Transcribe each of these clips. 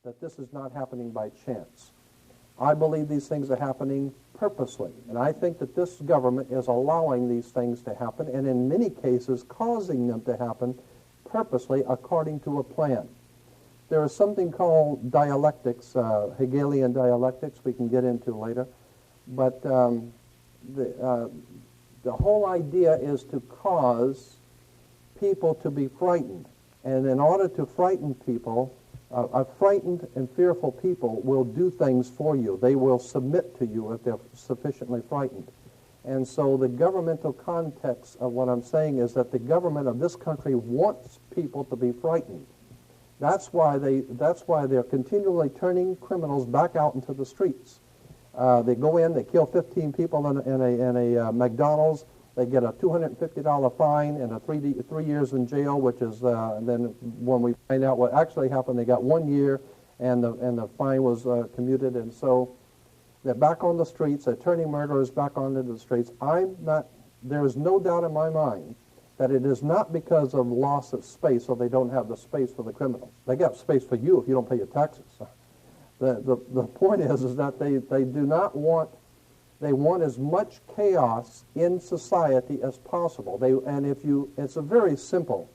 that this is not happening by chance. I believe these things are happening purposely, and I think that this government is allowing these things to happen, and in many cases causing them to happen purposely according to a plan. There is something called dialectics, Hegelian dialectics, we can get into later, but the whole idea is to cause people to be frightened, and in order to frighten people, a frightened and fearful people will do things for you. They will submit to you if they're sufficiently frightened. And so the governmental context of what I'm saying is that the government of this country wants people to be frightened. That's why they're continually turning criminals back out into the streets. They go in, they kill 15 people in a McDonald's. They get a $250 fine and a 3 years in jail, which is then when we find out what actually happened, they got 1 year, and the fine was commuted, and so they're back on the streets. They're turning murderers back onto the streets. There is no doubt in my mind that it is not because of loss of space, or they don't have the space for the criminals. They got space for you if you don't pay your taxes. The point is that they do not want. They want as much chaos in society as possible. It's a very simple.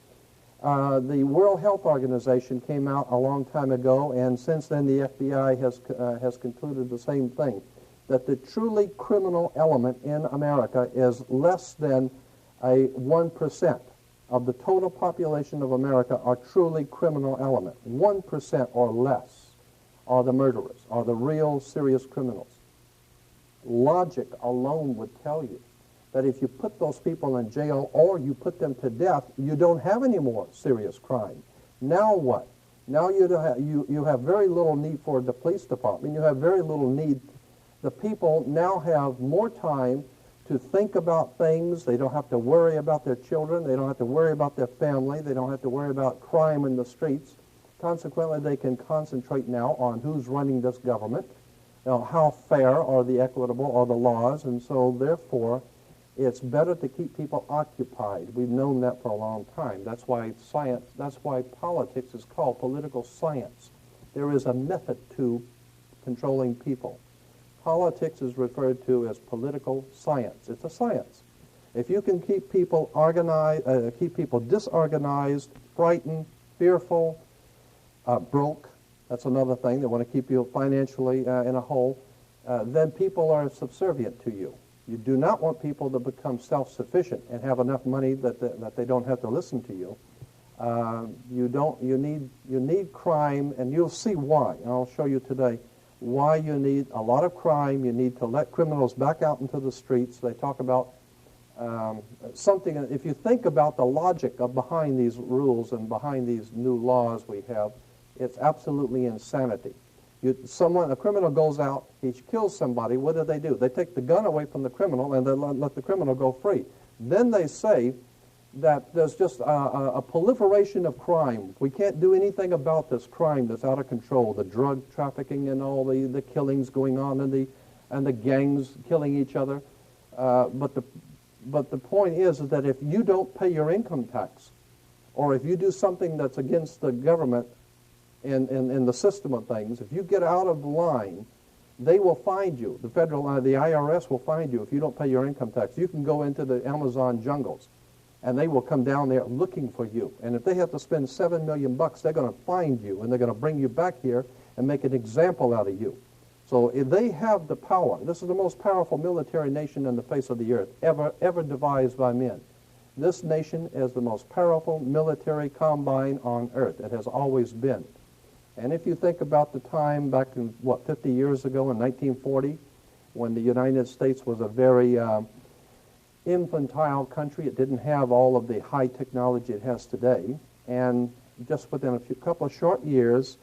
The World Health Organization came out a long time ago, and since then the FBI has concluded the same thing, that the truly criminal element in America is less than 1% of the total population of America are truly criminal element. 1% or less are the murderers, are the real serious criminals. Logic alone would tell you that if you put those people in jail or you put them to death, you don't have any more serious crime. Now what? Now you have very little need for the police department. You have very little need. The people now have more time to think about things. They don't have to worry about their children. They don't have to worry about their family. They don't have to worry about crime in the streets. Consequently, they can concentrate now on who's running this government, how fair are the equitable are the laws, and so therefore it's better to keep people occupied. We've known that for a long time. That's why politics is called political science. There is a method to controlling people. Politics is referred to as political science. It's a science. If you can keep people organized, keep people disorganized, frightened, fearful, broke, that's another thing. They want to keep you financially in a hole. Then people are subservient to you. You do not want people to become self-sufficient and have enough money that they don't have to listen to you. You need crime, and you'll see why. And I'll show you today why you need a lot of crime. You need to let criminals back out into the streets. They talk about something. If you think about the logic behind these rules and behind these new laws we have, it's absolutely insanity. A criminal goes out, he kills somebody, what do? They take the gun away from the criminal and they let the criminal go free. Then they say that there's just a proliferation of crime. We can't do anything about this crime that's out of control, the drug trafficking and all the killings going on and the gangs killing each other. But the point is that if you don't pay your income tax, or if you do something that's against the government, in the system of things, if you get out of line, they will find you. The IRS will find you if you don't pay your income tax. You can go into the Amazon jungles, and they will come down there looking for you. And if they have to spend $7 million, they're going to find you, and they're going to bring you back here and make an example out of you. So if they have the power, this is the most powerful military nation on the face of the earth, ever devised by men. This nation is the most powerful military combine on earth. It has always been. And if you think about the time back in, 50 years ago in 1940, when the United States was a very infantile country, it didn't have all of the high technology it has today, and just within a couple of short years,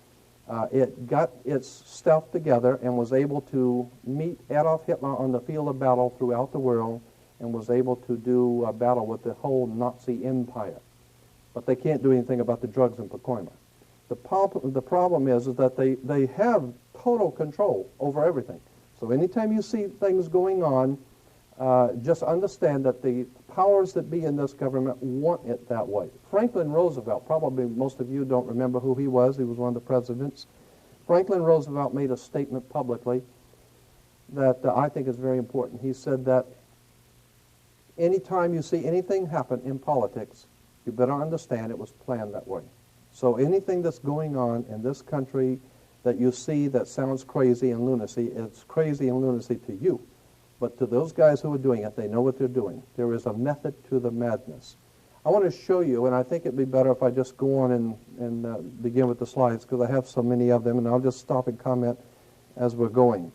it got its stuff together and was able to meet Adolf Hitler on the field of battle throughout the world, and was able to do a battle with the whole Nazi empire. But they can't do anything about the drugs in Pacoima. The problem is that they have total control over everything. So anytime you see things going on, just understand that the powers that be in this government want it that way. Franklin Roosevelt, probably most of you don't remember who he was. He was one of the presidents. Franklin Roosevelt made a statement publicly that I think is very important. He said that anytime you see anything happen in politics, you better understand it was planned that way. So anything that's going on in this country that you see that sounds crazy and lunacy, it's crazy and lunacy to you. But to those guys who are doing it, they know what they're doing. There is a method to the madness. I want to show you, and I think it'd be better if I just go on and begin with the slides, because I have so many of them, and I'll just stop and comment as we're going.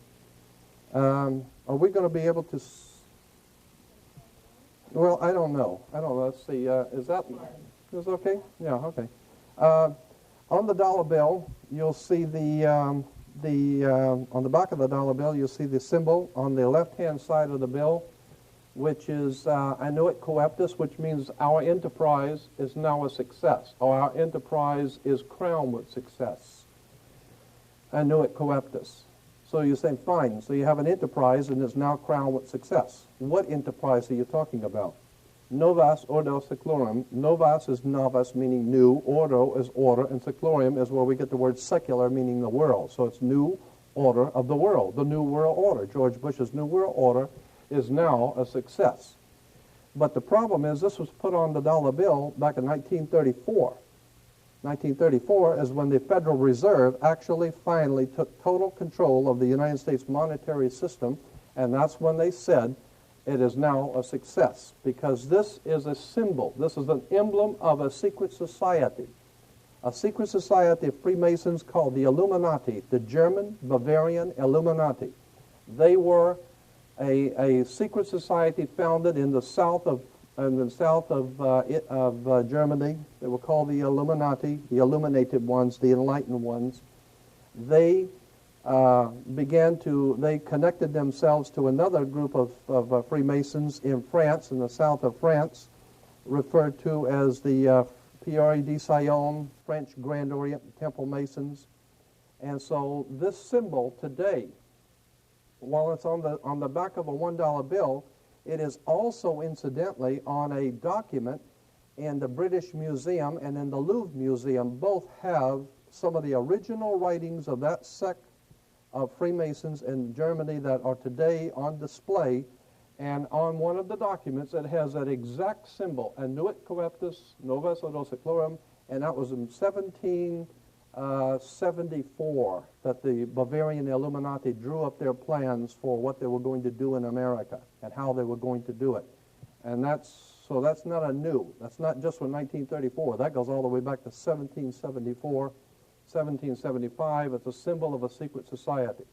Are we going to be able to... Well, I don't know. Let's see. Is that okay? Yeah, okay. On the dollar bill, you'll see on the back of the dollar bill, you'll see the symbol on the left-hand side of the bill, which is annuit coeptus, which means our enterprise is now a success, or our enterprise is crowned with success. Annuit coeptus. So you're saying, fine, so you have an enterprise and it's now crowned with success. What enterprise are you talking about? Novas ordo seclorum. Novas is novus, meaning new. Ordo is order. And seclorum is where we get the word secular, meaning the world. So it's new order of the world, the new world order. George Bush's new world order is now a success. But the problem is this was put on the dollar bill back in 1934. 1934 is when the Federal Reserve actually finally took total control of the United States monetary system, and that's when they said it is now a success, because this is a symbol. This is an emblem of a secret society of Freemasons called the Illuminati, the German Bavarian Illuminati. They were a secret society founded in the south of Germany. They were called the Illuminati, the illuminated ones, the enlightened ones. They they connected themselves to another group of Freemasons in France, in the south of France, referred to as the Pierre de Sion, French Grand Orient Temple Masons. And so this symbol today, while it's on the back of a $1 bill, it is also incidentally on a document in the British Museum and in the Louvre Museum. Both have some of the original writings of that sect of Freemasons in Germany that are today on display. And on one of the documents, it has that exact symbol, annuit coeptus, novus ordo seclorum, and that was in 1774 that the Bavarian Illuminati drew up their plans for what they were going to do in America and how they were going to do it. And that's not anew. That's not just from 1934. That goes all the way back to 1774, 1775. It's a symbol of a secret society.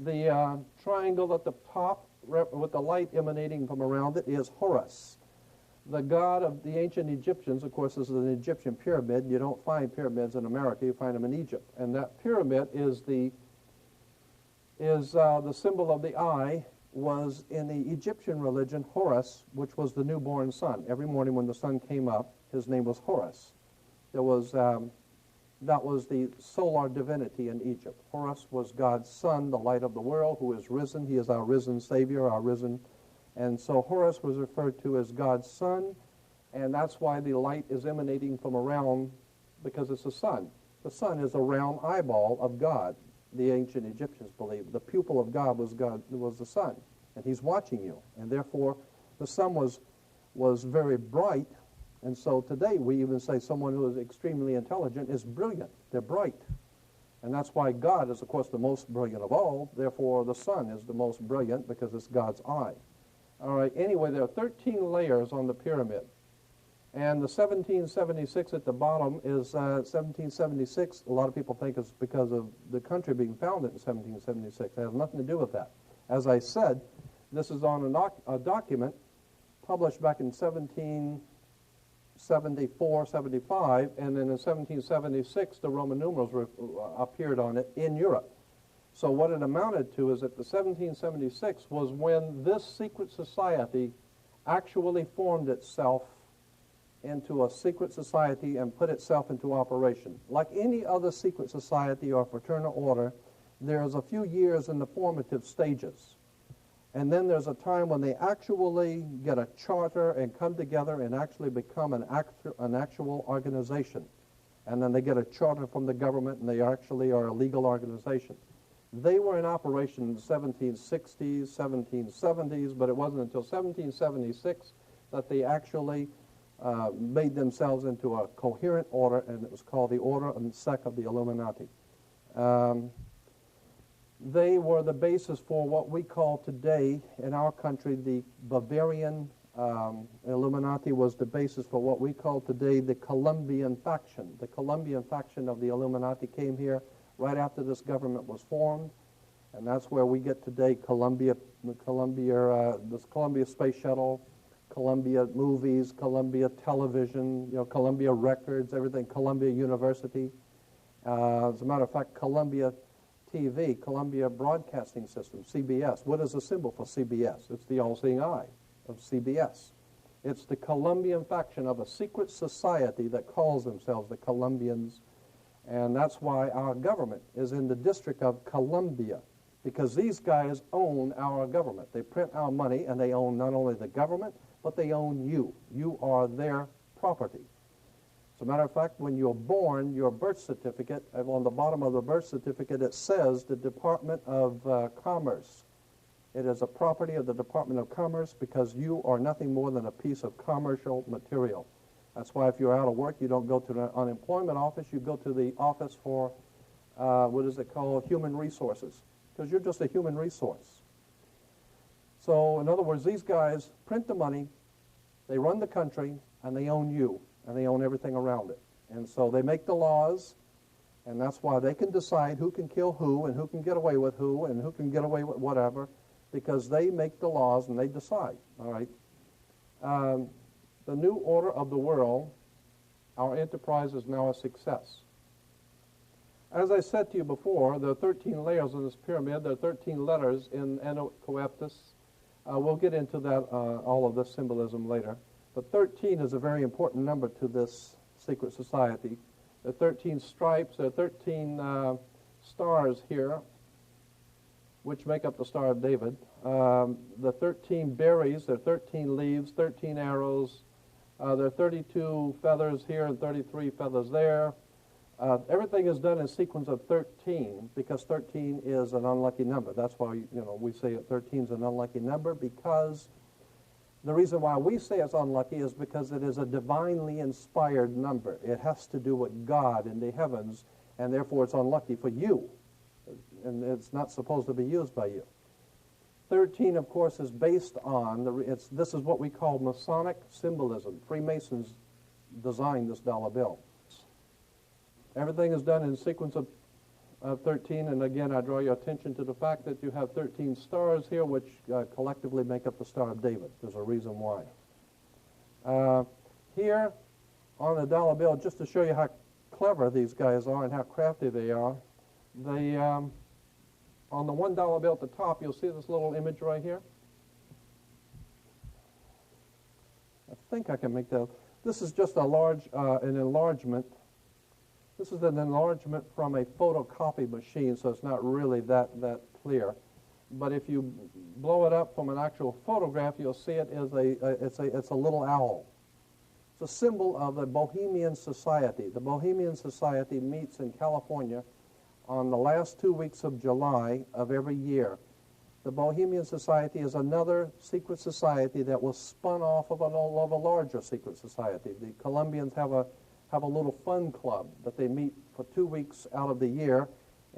The triangle at the top with the light emanating from around it is Horus, the god of the ancient Egyptians. Of course, this is an Egyptian pyramid. You don't find pyramids in America. You find them in Egypt. And that pyramid is the symbol of the eye, was in the Egyptian religion Horus, which was the newborn sun. Every morning when the sun came up, his name was Horus. That was the solar divinity in Egypt. Horus was God's son, the light of the world, who is risen. He is our risen Savior, our risen. And so Horus was referred to as God's son, and that's why the light is emanating from around, because it's the sun. The sun is a round eyeball of God, the ancient Egyptians believed. The pupil of God was the sun, and he's watching you. And therefore, the sun was very bright. And so today we even say someone who is extremely intelligent is brilliant. They're bright. And that's why God is, of course, the most brilliant of all. Therefore, the sun is the most brilliant because it's God's eye. All right, anyway, there are 13 layers on the pyramid. And the 1776 at the bottom is 1776. A lot of people think it's because of the country being founded in 1776. It has nothing to do with that. As I said, this is on a document published back in 1774, 75, and then in 1776 the Roman numerals appeared on it in Europe. So what it amounted to is that the 1776 was when this secret society actually formed itself into a secret society and put itself into operation. Like any other secret society or fraternal order, there's a few years in the formative stages. And then there's a time when they actually get a charter and come together and actually become an actual organization. and then they get a charter from the government, and they actually are a legal organization. They were in operation in the 1760s, 1770s, but it wasn't until 1776 that they actually made themselves into a coherent order, and it was called the Order and Sect of the Illuminati. They were the basis for what we call today in our country the Bavarian Illuminati was the basis for what we call today the Colombian faction. The Colombian faction of the Illuminati came here right after this government was formed, and that's where we get today Columbia Space Shuttle, Columbia Movies, Columbia Television, Columbia Records, everything, Columbia University. As a matter of fact, Columbia TV, Columbia Broadcasting System, CBS. What is the symbol for CBS? It's the all-seeing eye of CBS. It's the Colombian faction of a secret society that calls themselves the Colombians, and that's why our government is in the District of Columbia, because these guys own our government. They print our money, and they own not only the government, but they own you. You are their property. As a matter of fact, when you're born, your birth certificate, on the bottom of the birth certificate, it says the Department of Commerce. It is a property of the Department of Commerce because you are nothing more than a piece of commercial material. That's why if you're out of work, you don't go to the unemployment office, you go to the office for, what is it called, human resources, because you're just a human resource. So, in other words, these guys print the money, they run the country, and they own you, and they own everything around it. And so they make the laws, and that's why they can decide who can kill who, and who can get away with who, and who can get away with whatever, because they make the laws and they decide, all right? The new order of the world, our enterprise is now a success. As I said to you before, there are 13 layers in this pyramid. There are 13 letters in Anno Coeptus. We'll get into that, all of this symbolism later. But 13 is a very important number to this secret society. There are 13 stripes. There are 13 stars here, which make up the Star of David. The 13 berries, there are 13 leaves, 13 arrows. There are 32 feathers here and 33 feathers there. Everything is done in sequence of 13 because 13 is an unlucky number. That's why we say 13 is an unlucky number, because the reason why we say it's unlucky is because it is a divinely inspired number. It has to do with God in the heavens, and therefore it's unlucky for you. And it's not supposed to be used by you. 13, of course, is based on, this is what we call Masonic symbolism. Freemasons designed this dollar bill. Everything is done in sequence of 13, and again, I draw your attention to the fact that you have 13 stars here, which collectively make up the Star of David. There's a reason why. Here on the dollar bill, just to show you how clever these guys are and how crafty they are, on the $1 bill at the top, you'll see this little image right here. I think I can make that. This is just an enlargement. This is an enlargement from a photocopy machine, so it's not really that clear. But if you blow it up from an actual photograph, you'll see it is it's a little owl. It's a symbol of the Bohemian Society. The Bohemian Society meets in California on the last 2 weeks of July of every year. The Bohemian Society is another secret society that was spun off of a larger secret society. The Colombians have a little fun club that they meet for 2 weeks out of the year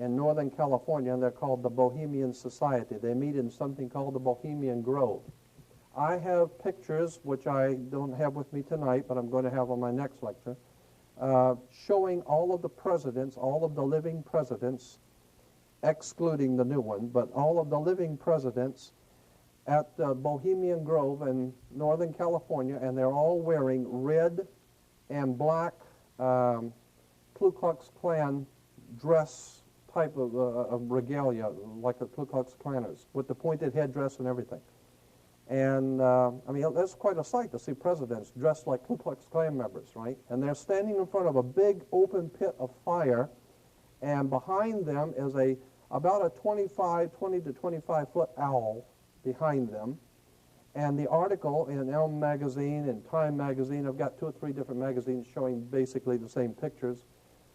in Northern California, and they're called the Bohemian Society. They meet in something called the Bohemian Grove. I have pictures, which I don't have with me tonight, but I'm going to have on my next lecture, showing all of the presidents, all of the living presidents, excluding the new one, but all of the living presidents at the Bohemian Grove in Northern California, and they're all wearing red and black Ku Klux Klan dress type of regalia, like the Ku Klux Klanners, with the pointed headdress and everything. And, I mean, that's quite a sight to see presidents dressed like Ku Klux Klan members, right? And they're standing in front of a big open pit of fire, and behind them is about a 20 to 25-foot owl behind them. And the article in Elm magazine and Time magazine, I've got 2 or 3 different magazines showing basically the same pictures.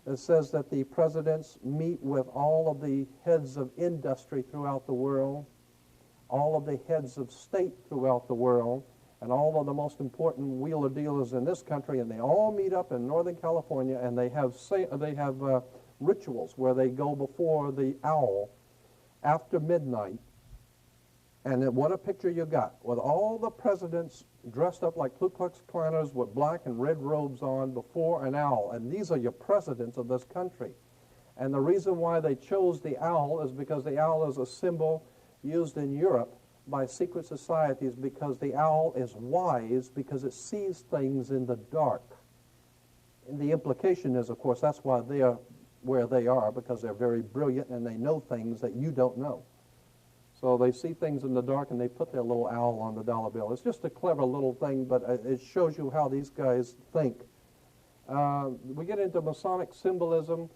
It says that the presidents meet with all of the heads of industry throughout the world, all of the heads of state throughout the world, and all of the most important wheeler dealers in this country, and they all meet up in Northern California, and they have rituals where they go before the owl after midnight. And then what a picture you got, with all the presidents dressed up like Ku Klux Klanners with black and red robes on before an owl. And these are your presidents of this country. And the reason why they chose the owl is because the owl is a symbol used in Europe by secret societies, because the owl is wise because it sees things in the dark. And the implication is, of course, that's why they are where they are, because they're very brilliant and they know things that you don't know. So they see things in the dark and they put their little owl on the dollar bill. It's just a clever little thing, but it shows you how these guys think. We get into Masonic symbolism.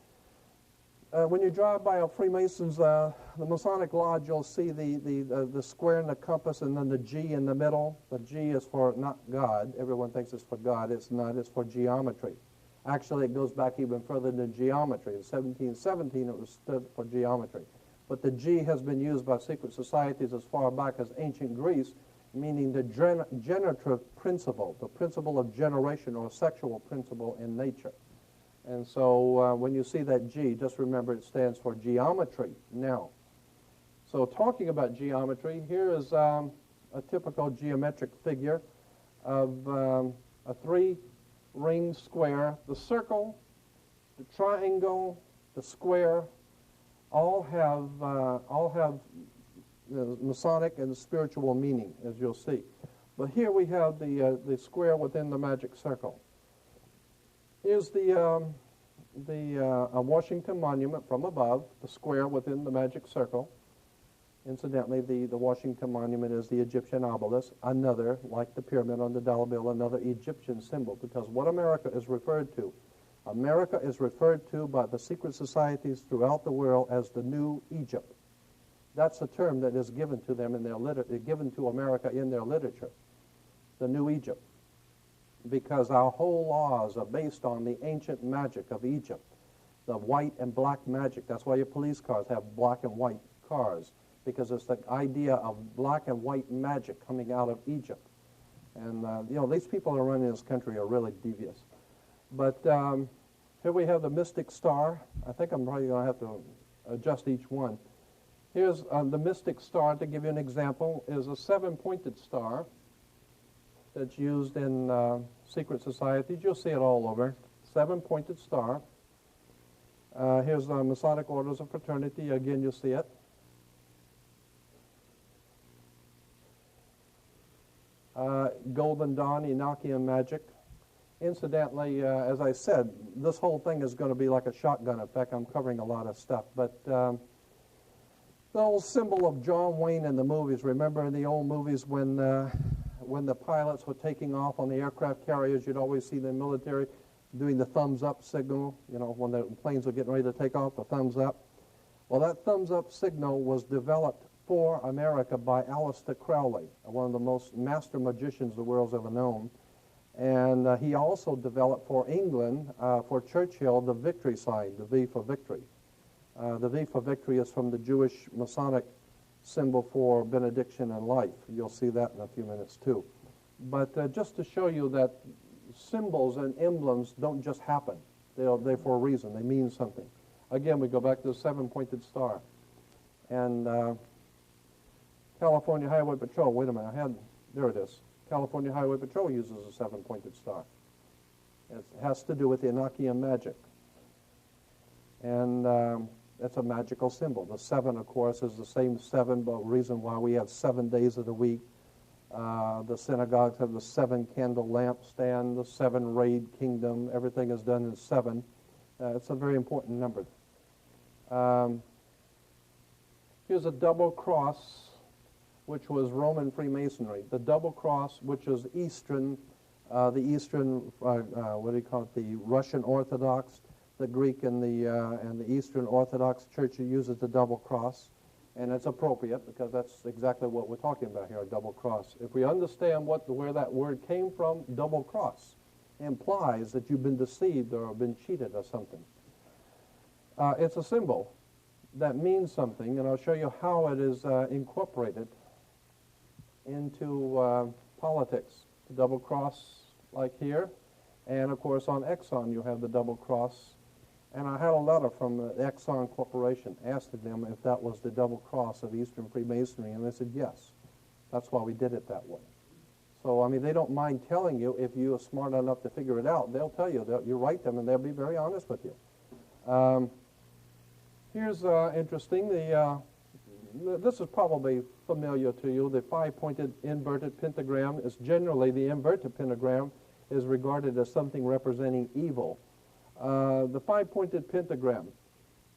When you drive by a Freemasons, the Masonic Lodge, you'll see the square and the compass and then the G in the middle. The G is for not God. Everyone thinks it's for God. It's not. It's for geometry. Actually, it goes back even further than geometry. In 1717, it was stood for geometry. But the G has been used by secret societies as far back as ancient Greece, meaning the generative principle, the principle of generation or sexual principle in nature. And so when you see that G, just remember it stands for geometry. Now, so talking about geometry, here is a typical geometric figure of a three-ring square. The circle, the triangle, the square, all have the Masonic and spiritual meaning, as you'll see. But here we have the square within the magic circle. Here's the Washington Monument from above, the square within the magic circle. Incidentally, the Washington Monument is the Egyptian obelisk, another, like the pyramid on the dollar bill, another Egyptian symbol, because what America is referred to by the secret societies throughout the world as the New Egypt. That's a term that is given to them in their given to America in their literature, the New Egypt, because our whole laws are based on the ancient magic of Egypt, the white and black magic. That's why your police cars have black and white cars, because it's the idea of black and white magic coming out of Egypt. And these people that are running this country are really devious. But here we have the mystic star. I think I'm probably going to have to adjust each one. Here's the mystic star, to give you an example, is a seven-pointed star that's used in secret societies. You'll see it all over. Seven-pointed star. Here's the Masonic Orders of Fraternity. Again, you'll see it. Golden Dawn, Enochian magic. Incidentally, as I said, this whole thing is going to be like a shotgun effect. I'm covering a lot of stuff. But the old symbol of John Wayne in the movies, remember in the old movies when the pilots were taking off on the aircraft carriers, you'd always see the military doing the thumbs up signal, when the planes were getting ready to take off, the thumbs up. Well, that thumbs up signal was developed for America by Aleister Crowley, one of the most master magicians the world's ever known. And he also developed for England, for Churchill, the victory sign, the V for victory. The V for victory is from the Jewish Masonic symbol for benediction and life. You'll see that in a few minutes too. But just to show you that symbols and emblems don't just happen. They're for a reason. They mean something. Again, we go back to the seven-pointed star. And California Highway Patrol, wait a minute, there it is. California Highway Patrol uses a seven-pointed star. It has to do with the Enochian magic. And it's a magical symbol. The seven, of course, is the same seven, but the reason why we have 7 days of the week. The synagogues have the 7-candle lampstand, the 7-rayed kingdom. Everything is done in 7. It's a very important number. Here's a double cross, which was Roman Freemasonry. The double cross, which is Eastern, what do you call it, the Russian Orthodox, the Greek and the Eastern Orthodox Church uses the double cross, and it's appropriate because that's exactly what we're talking about here, a double cross. If we understand where that word came from, double cross implies that you've been deceived or been cheated or something. It's a symbol that means something, and I'll show you how it is incorporated into politics. The double cross, like here, and of course on Exxon you have the double cross. And I had a letter from the Exxon Corporation asking them if that was the double cross of Eastern Freemasonry, and they said yes. That's why we did it that way. So, I mean, they don't mind telling you if you are smart enough to figure it out. They'll tell you. You write them, and they'll be very honest with you. Here's interesting. This is probably familiar to you. The five-pointed inverted pentagram is generally, the inverted pentagram is regarded as something representing evil. The five-pointed pentagram,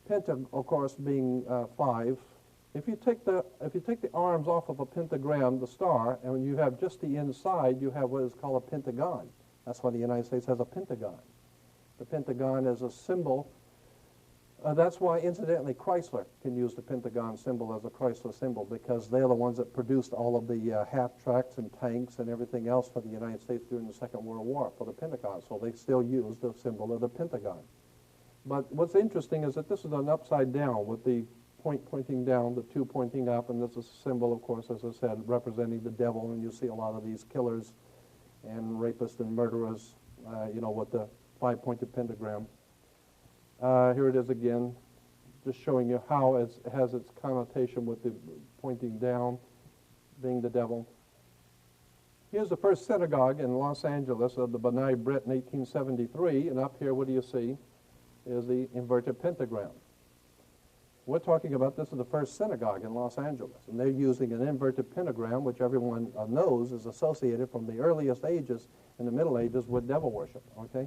penta, of course, being five. If you take the arms off of a pentagram, the star, and when you have just the inside, you have what is called a pentagon. That's why the United States has a pentagon. The pentagon is a symbol. That's why, incidentally, Chrysler can use the pentagon symbol as a Chrysler symbol, because they're the ones that produced all of the half-tracks and tanks and everything else for the United States during the Second World War for the Pentagon. So they still use the symbol of the pentagon. But what's interesting is that this is an upside down with the point pointing down, the two pointing up, and this is a symbol, of course, as I said, representing the devil. And you see a lot of these killers and rapists and murderers, with the five-pointed pentagram. Here it is again, just showing you how it has its connotation with the pointing down, being the devil. Here's the first synagogue in Los Angeles of the B'nai B'rith in 1873, and up here, what do you see, is the inverted pentagram. We're talking about this is the first synagogue in Los Angeles, and they're using an inverted pentagram, which everyone knows is associated from the earliest ages in the Middle Ages with devil worship, okay?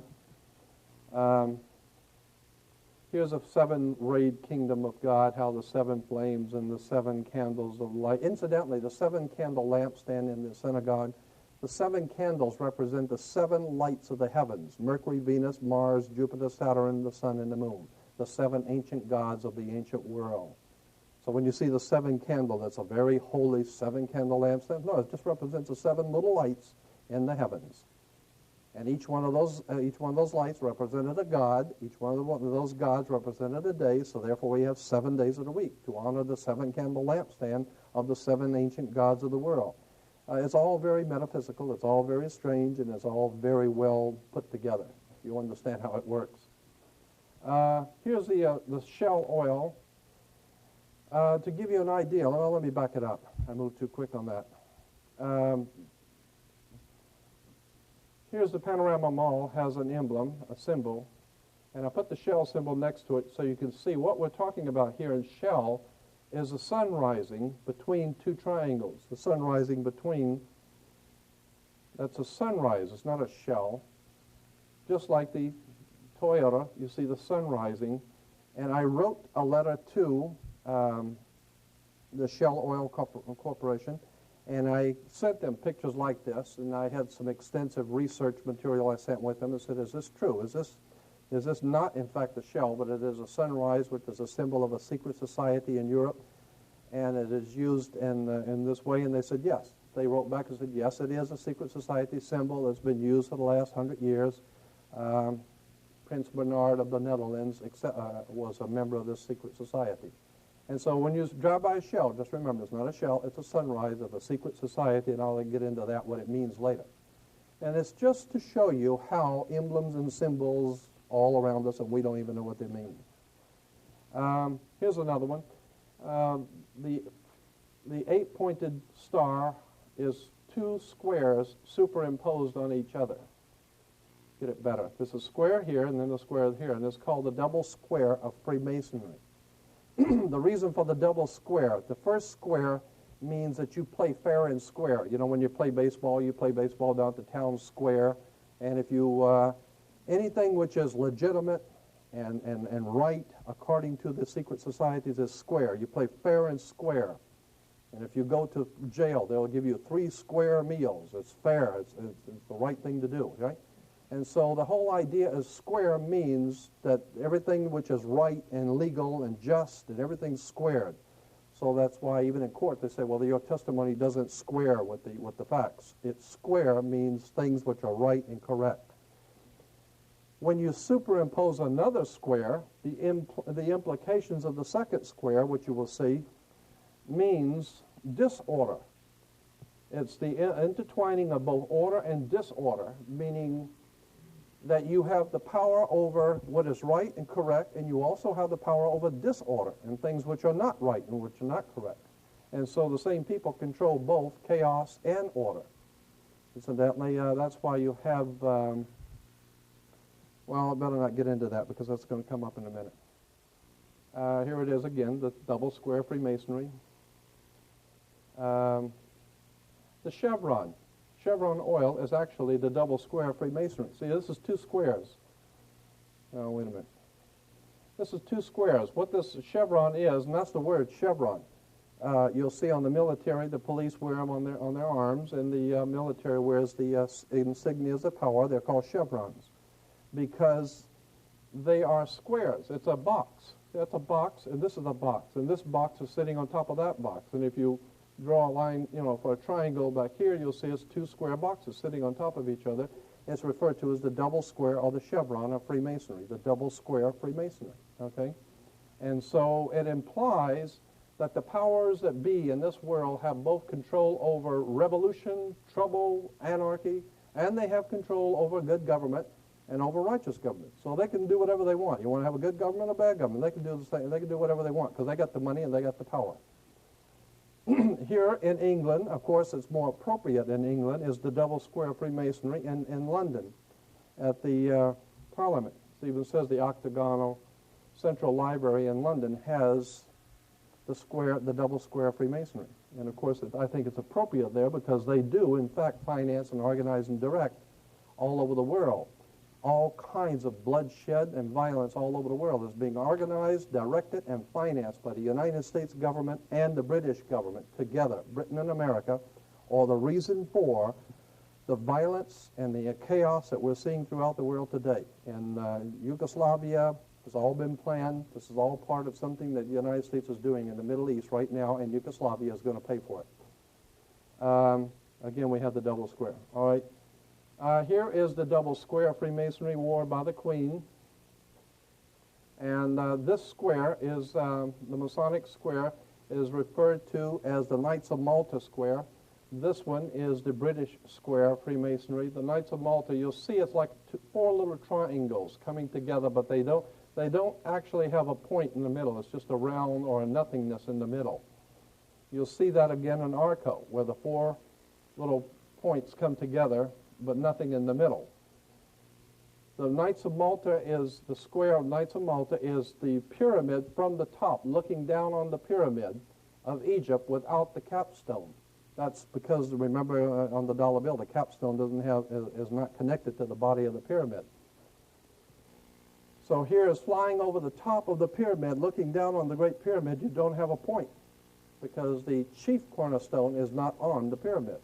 Here's a seven-rayed kingdom of God, how the seven flames and the seven candles of light. Incidentally, the seven-candle lampstand in the synagogue, the seven candles represent the seven lights of the heavens: Mercury, Venus, Mars, Jupiter, Saturn, the sun, and the moon, the seven ancient gods of the ancient world. So when you see the seven candle, that's a very holy seven-candle lampstand. No, it just represents the seven little lights in the heavens. And each one of those lights represented a god. Each one of those gods represented a day. So therefore, we have 7 days of the week to honor the seven-candle lampstand of the seven ancient gods of the world. It's all very metaphysical. It's all very strange, and it's all very well put together. You understand how it works. Here's the shell oil. To give you an idea, let me back it up. I moved too quick on that. Here's the Panorama Mall, has an emblem, a symbol, and I put the shell symbol next to it so you can see what we're talking about here in shell is the sun rising between two triangles. The sun rising between, that's a sunrise, it's not a shell. Just like the Toyota, you see the sun rising, and I wrote a letter to the Shell Oil Corporation, and I sent them pictures like this, and I had some extensive research material I sent with them and said, is this true? Is this not, in fact, a shell, but it is a sunrise, which is a symbol of a secret society in Europe, and it is used in this way? And they said, yes. They wrote back and said, yes, it is a secret society symbol. It's been used for the last 100 years. Prince Bernard of the Netherlands was a member of this secret society. And so when you drive by a shell, just remember, it's not a shell, it's a sunrise of a secret society, and I'll get into that, what it means later. And it's just to show you how emblems and symbols all around us, and we don't even know what they mean. Here's another one. The eight-pointed star is two squares superimposed on each other. Get it better. There's a square here, and then a square here, and it's called the double square of Freemasonry. The reason for the double square, the first square means that you play fair and square. You know, when you play baseball down at the town square, and if you, anything which is legitimate and right according to the secret societies is square. You play fair and square. And if you go to jail, they'll give you 3 square meals. It's fair. It's the right thing to do, right? And so the whole idea is square means that everything which is right and legal and just and everything's squared. So that's why even in court they say, well, your testimony doesn't square with the facts. It's square means things which are right and correct. When you superimpose another square, the implications of the second square, which you will see, means disorder. It's the intertwining of both order and disorder, meaning that you have the power over what is right and correct, and you also have the power over disorder and things which are not right and which are not correct. And so the same people control both chaos and order. Incidentally, that's why you have, well, I better not get into that because that's going to come up in a minute. Here it is again, the double square Freemasonry. The chevron. Chevron oil is actually the double square Freemasonry. See, this is two squares. Oh, wait a minute. This is two squares. What this chevron is, and that's the word chevron. You'll see on the military, the police wear them on their arms, and the military wears the insignias of power. They're called chevrons because they are squares. It's a box. That's a box, and this is a box, and this box is sitting on top of that box. And if you draw a line, for a triangle back here, you'll see it's two square boxes sitting on top of each other. It's referred to as the double square or the chevron of Freemasonry, the double square of Freemasonry, okay? And so it implies that the powers that be in this world have both control over revolution, trouble, anarchy, and they have control over good government and over righteous government. So they can do whatever they want. You want to have a good government or a bad government, they can do the same. They can do whatever they want because they got the money and they got the power. Here in England, of course, it's more appropriate in England, is the double square Freemasonry in London at the Parliament. It even says the octagonal Central Library in London has the double square Freemasonry. And of course, I think it's appropriate there because they do, in fact, finance and organize and direct all over the world. All kinds of bloodshed and violence all over the world is being organized, directed, and financed by the United States government and the British government together, Britain and America, are the reason for the violence and the chaos that we're seeing throughout the world today. In Yugoslavia, it's all been planned. This is all part of something that the United States is doing in the Middle East right now, and Yugoslavia is going to pay for it. Again, we have the double square. All right. Here is the double square Freemasonry worn by the Queen. And this square is, the Masonic square is referred to as the Knights of Malta square. This one is the British square Freemasonry. The Knights of Malta, you'll see it's like four little triangles coming together, but they don't actually have a point in the middle. It's just a round or a nothingness in the middle. You'll see that again in Arco, where the four little points come together, but nothing in the middle. The Knights of Malta is, the square of Knights of Malta is the pyramid from the top, looking down on the pyramid of Egypt without the capstone. That's because, remember, on the dollar bill, the capstone is not connected to the body of the pyramid. So here is flying over the top of the pyramid, looking down on the Great Pyramid, you don't have a point because the chief cornerstone is not on the pyramid.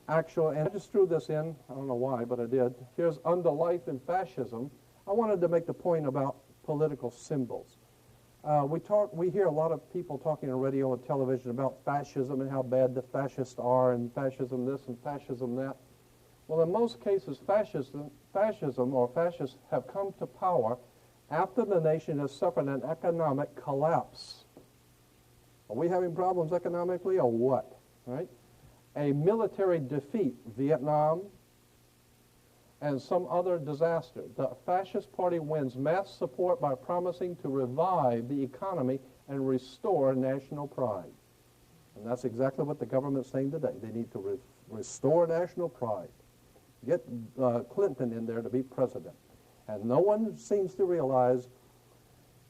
And I just threw this in, I don't know why, but I did. Here's Under Life in Fascism. I wanted to make the point about political symbols. We hear a lot of people talking on radio and television about fascism and how bad the fascists are and fascism this and fascism that. Well, in most cases, fascism or fascists have come to power after the nation has suffered an economic collapse. Are we having problems economically or what? Right? A military defeat, Vietnam, and some other disaster. The fascist party wins mass support by promising to revive the economy and restore national pride. And that's exactly what the government's saying today. They need to restore national pride. Get Clinton in there to be president. And no one seems to realize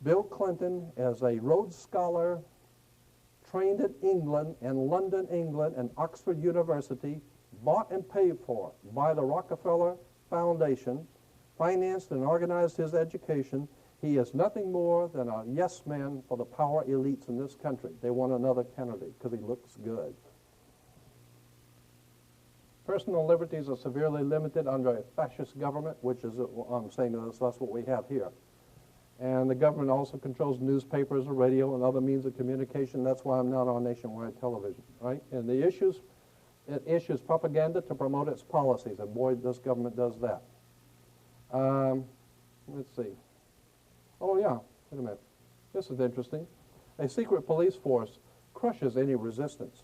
Bill Clinton, as a Rhodes Scholar, trained at England and London, England, and Oxford University, bought and paid for by the Rockefeller Foundation, financed and organized his education. He is nothing more than a yes man for the power elites in this country. They want another candidate because he looks good. Personal liberties are severely limited under a fascist government, which is, I'm saying that's what we have here. And the government also controls newspapers, the radio, and other means of communication. That's why I'm not on nationwide television, right? And it issues propaganda to promote its policies, and boy, this government does that. let's see. Oh, yeah, wait a minute. This is interesting. A secret police force crushes any resistance.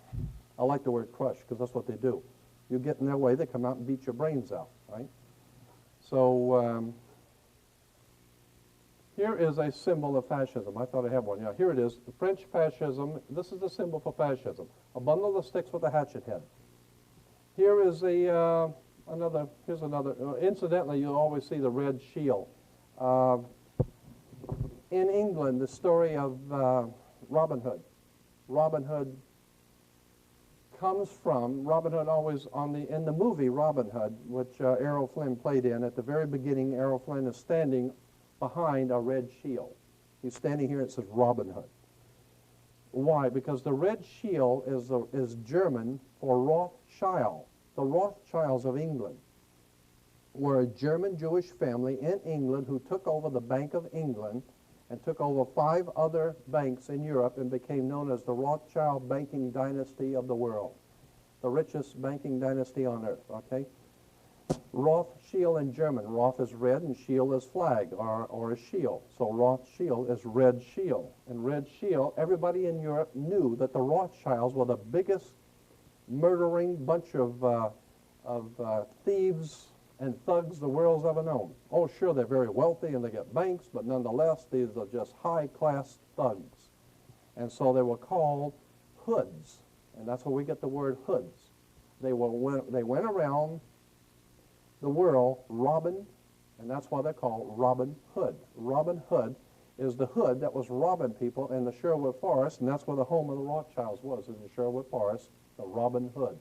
I like the word crush because that's what they do. You get in their way, they come out and beat your brains out, right? So here is a symbol of fascism. I thought I had one. Yeah, here it is. The French fascism. This is the symbol for fascism. A bundle of sticks with a hatchet head. Here is a here's another. Incidentally, you always see the red shield. In England, the story of Robin Hood. Robin Hood comes from Robin Hood. Always in the movie Robin Hood, which Errol Flynn played in. At the very beginning, Errol Flynn is standing behind a red shield. He's standing here. It says Robin Hood. Why? Because the red shield is German for Rothschild. The Rothschilds of England were a German Jewish family in England who took over the Bank of England and took over 5 other banks in Europe and became known as the Rothschild banking dynasty of the world, the richest banking dynasty on earth, okay? Rothschild in German. Roth is red and shield is flag or a shield. So Rothschild is red shield. And red shield, everybody in Europe knew that the Rothschilds were the biggest murdering bunch of thieves and thugs the world's ever known. Oh, sure, they're very wealthy and they get banks, but nonetheless, these are just high-class thugs. And so they were called hoods, and that's where we get the word hoods. They went around the world robbing, and that's why they're called Robin Hood. Robin Hood is the hood that was robbing people in the Sherwood Forest, and that's where the home of the Rothschilds was, in the Sherwood Forest, the Robin Hood,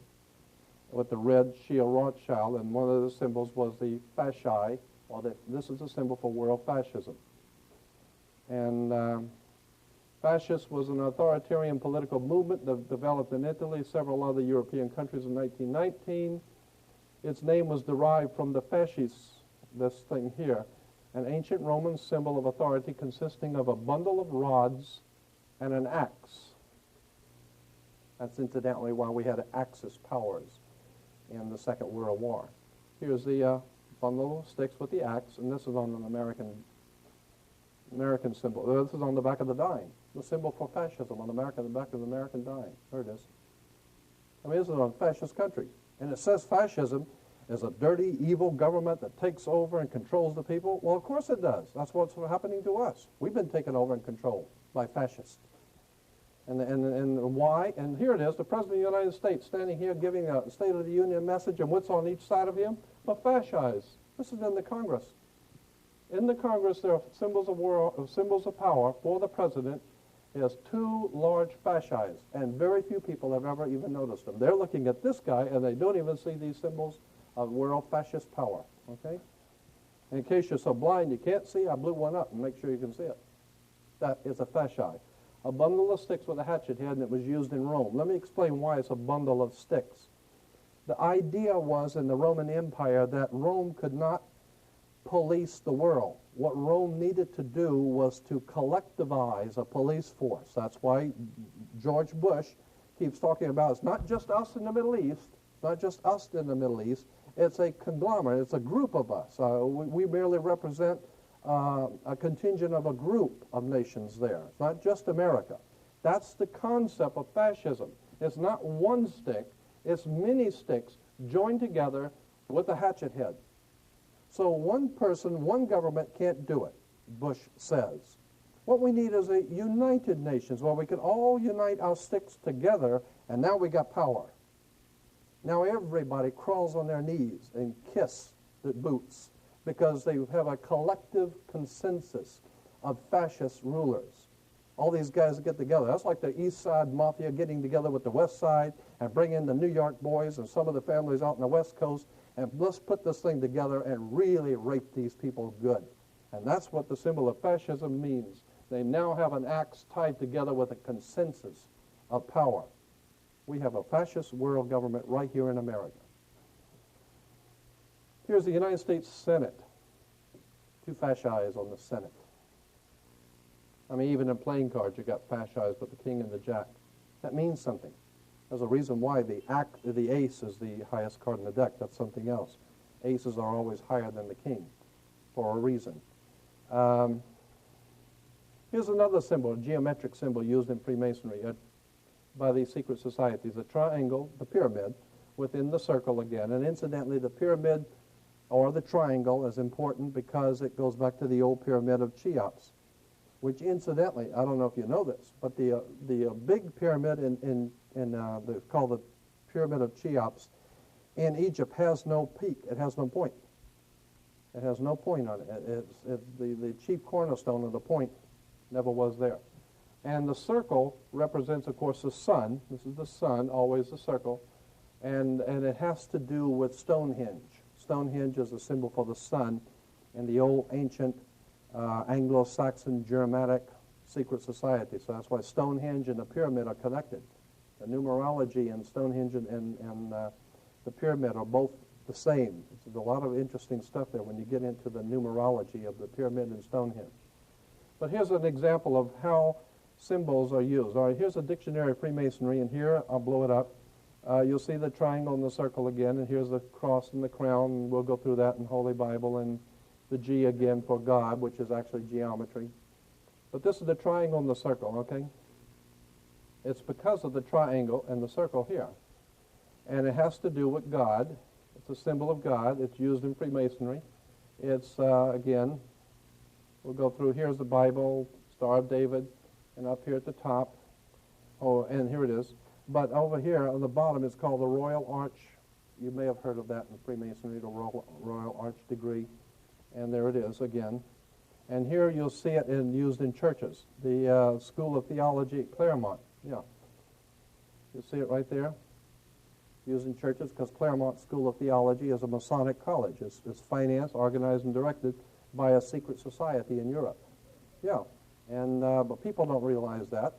with the red shield Rothschild, and one of the symbols was the fasci, this is a symbol for world fascism. And fascist was an authoritarian political movement that developed in Italy, several other European countries in 1919. Its name was derived from the fasces, this thing here, an ancient Roman symbol of authority consisting of a bundle of rods and an axe. That's incidentally why we had Axis powers in the Second World War. Here's the bundle of sticks with the axe, and this is on an American symbol. This is on the back of the dime, the symbol for fascism on the back of the American dime. There it is. I mean, this is a fascist country. And it says fascism is a dirty, evil government that takes over and controls the people. Well, of course it does. That's what's happening to us. We've been taken over and controlled by fascists. And why? And here it is, the President of the United States standing here giving a State of the Union message, and what's on each side of him? The fascis. This is in the Congress. In the Congress, there are symbols of power for the President. He has 2 large fascis, and very few people have ever even noticed them. They're looking at this guy, and they don't even see these symbols of world fascist power, okay? In case you're so blind you can't see, I blew one up and make sure you can see it. That is a fasci. A bundle of sticks with a hatchet head, and it was used in Rome. Let me explain why it's a bundle of sticks. The idea was in the Roman Empire that Rome could not police the world. What Rome needed to do was to collectivize a police force. That's why George Bush keeps talking about it's not just us in the Middle East, not just us in the Middle East, it's a conglomerate, it's a group of us. We merely represent a contingent of a group of nations there. It's not just America. That's the concept of fascism. It's not one stick, it's many sticks joined together with a hatchet head. So one person, one government can't do it, Bush says. What we need is a united nations where we can all unite our sticks together, and now we got power. Now everybody crawls on their knees and kiss the boots because they have a collective consensus of fascist rulers. All these guys get together. That's like the East Side Mafia getting together with the West Side and bring in the New York boys and some of the families out in the West Coast, and let's put this thing together and really rape these people good. And that's what the symbol of fascism means. They now have an axe tied together with a consensus of power. We have a fascist world government right here in America. Here's the United States Senate. 2 fascis on the Senate. I mean, even in playing cards, you got fascis with the king and the jack. That means something. There's a reason why the ace is the highest card in the deck. That's something else. Aces are always higher than the king for a reason. Um, Here's another symbol, a geometric symbol used in Freemasonry by these secret societies, a triangle, the pyramid, within the circle again. And incidentally, the pyramid or the triangle is important because it goes back to the old pyramid of Cheops, which incidentally, I don't know if you know this, but the big pyramid called the Pyramid of Cheops in Egypt has no peak. It has no point. It has no point on it. It's the chief cornerstone of the point never was there. And the circle represents, of course, the sun. This is the sun, always the circle. And it has to do with Stonehenge. Stonehenge is a symbol for the sun in the old ancient Anglo-Saxon Germanic secret society. So that's why Stonehenge and the pyramid are connected. The numerology in Stonehenge and the pyramid are both the same. There's a lot of interesting stuff there when you get into the numerology of the pyramid and Stonehenge. But here's an example of how symbols are used. All right, here's a dictionary of Freemasonry, and here, I'll blow it up. You'll see the triangle and the circle again, and here's the cross and the crown, and we'll go through that in Holy Bible, and the G again for God, which is actually geometry. But this is the triangle and the circle, okay? It's because of the triangle and the circle here. And it has to do with God. It's a symbol of God. It's used in Freemasonry. It's, again, we'll go through, here's the Bible, Star of David, and up here at the top, oh, and here it is. But over here on the bottom is called the Royal Arch. You may have heard of that in Freemasonry, the Royal Arch degree. And there it is again. And here you'll see it used in churches. The School of Theology at Claremont, yeah. You see it right there? Used in churches because Claremont School of Theology is a Masonic college. It's financed, organized, and directed by a secret society in Europe. Yeah, and but people don't realize that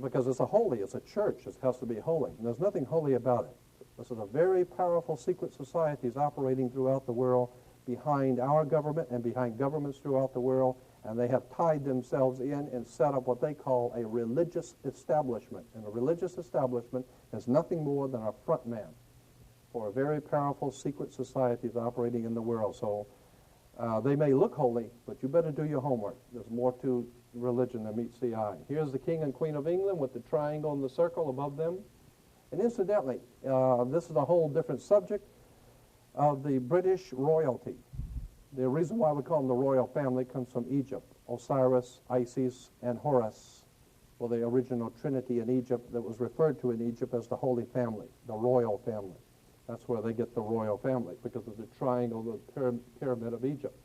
because it's a church. It has to be holy. And there's nothing holy about it. This is a very powerful secret societies operating throughout the world behind our government and behind governments throughout the world, and they have tied themselves in and set up what they call a religious establishment. And a religious establishment is nothing more than a front man for a very powerful secret societies operating in the world. So they may look holy, but you better do your homework. There's more to religion than meets the eye. Here's the King and Queen of England with the triangle and the circle above them. And incidentally, this is a whole different subject of the British royalty. The reason why we call them the royal family comes from Egypt. Osiris, Isis, and Horus were the original trinity in Egypt that was referred to in Egypt as the Holy Family, the royal family. That's where they get the royal family, because of the triangle, the pyramid of Egypt,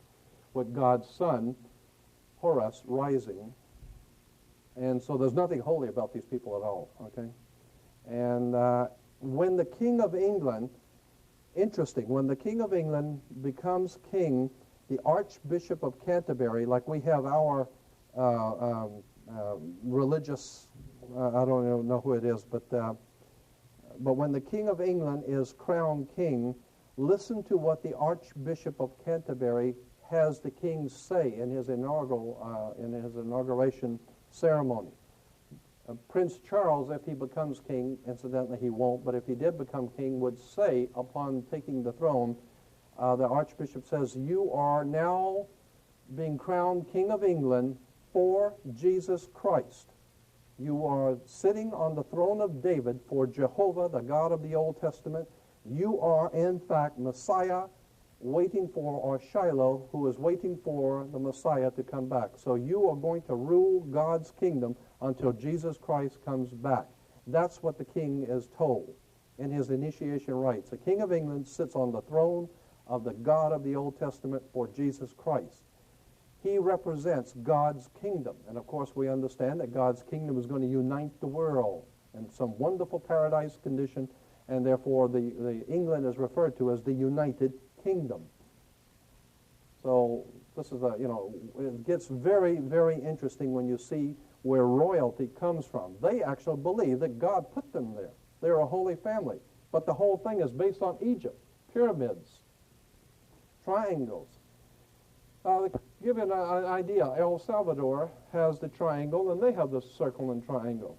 with God's son, Horus, rising. And so there's nothing holy about these people at all, okay? And when the King of England, interesting, when the King of England becomes king, the Archbishop of Canterbury, like we have our religious, I don't even know who it is, but when the King of England is crowned king, listen to what the Archbishop of Canterbury has the king say in his inauguration ceremony. Prince Charles, if he becomes king, incidentally he won't, but if he did become king, would say upon taking the throne, the Archbishop says, "You are now being crowned King of England for Jesus Christ. You are sitting on the throne of David for Jehovah, the God of the Old Testament. You are, in fact, Messiah waiting for, or Shiloh, who is waiting for the Messiah to come back. So you are going to rule God's kingdom until Jesus Christ comes back." That's what the king is told in his initiation rites. The King of England sits on the throne of the God of the Old Testament for Jesus Christ. He represents God's kingdom. And of course we understand that God's kingdom is going to unite the world in some wonderful paradise condition, and therefore the England is referred to as the United Kingdom. So this is it gets very, very interesting when you see where royalty comes from. They actually believe that God put them there. They're a holy family. But the whole thing is based on Egypt, pyramids, triangles. To give you an idea, El Salvador has the triangle, and they have the circle and triangle.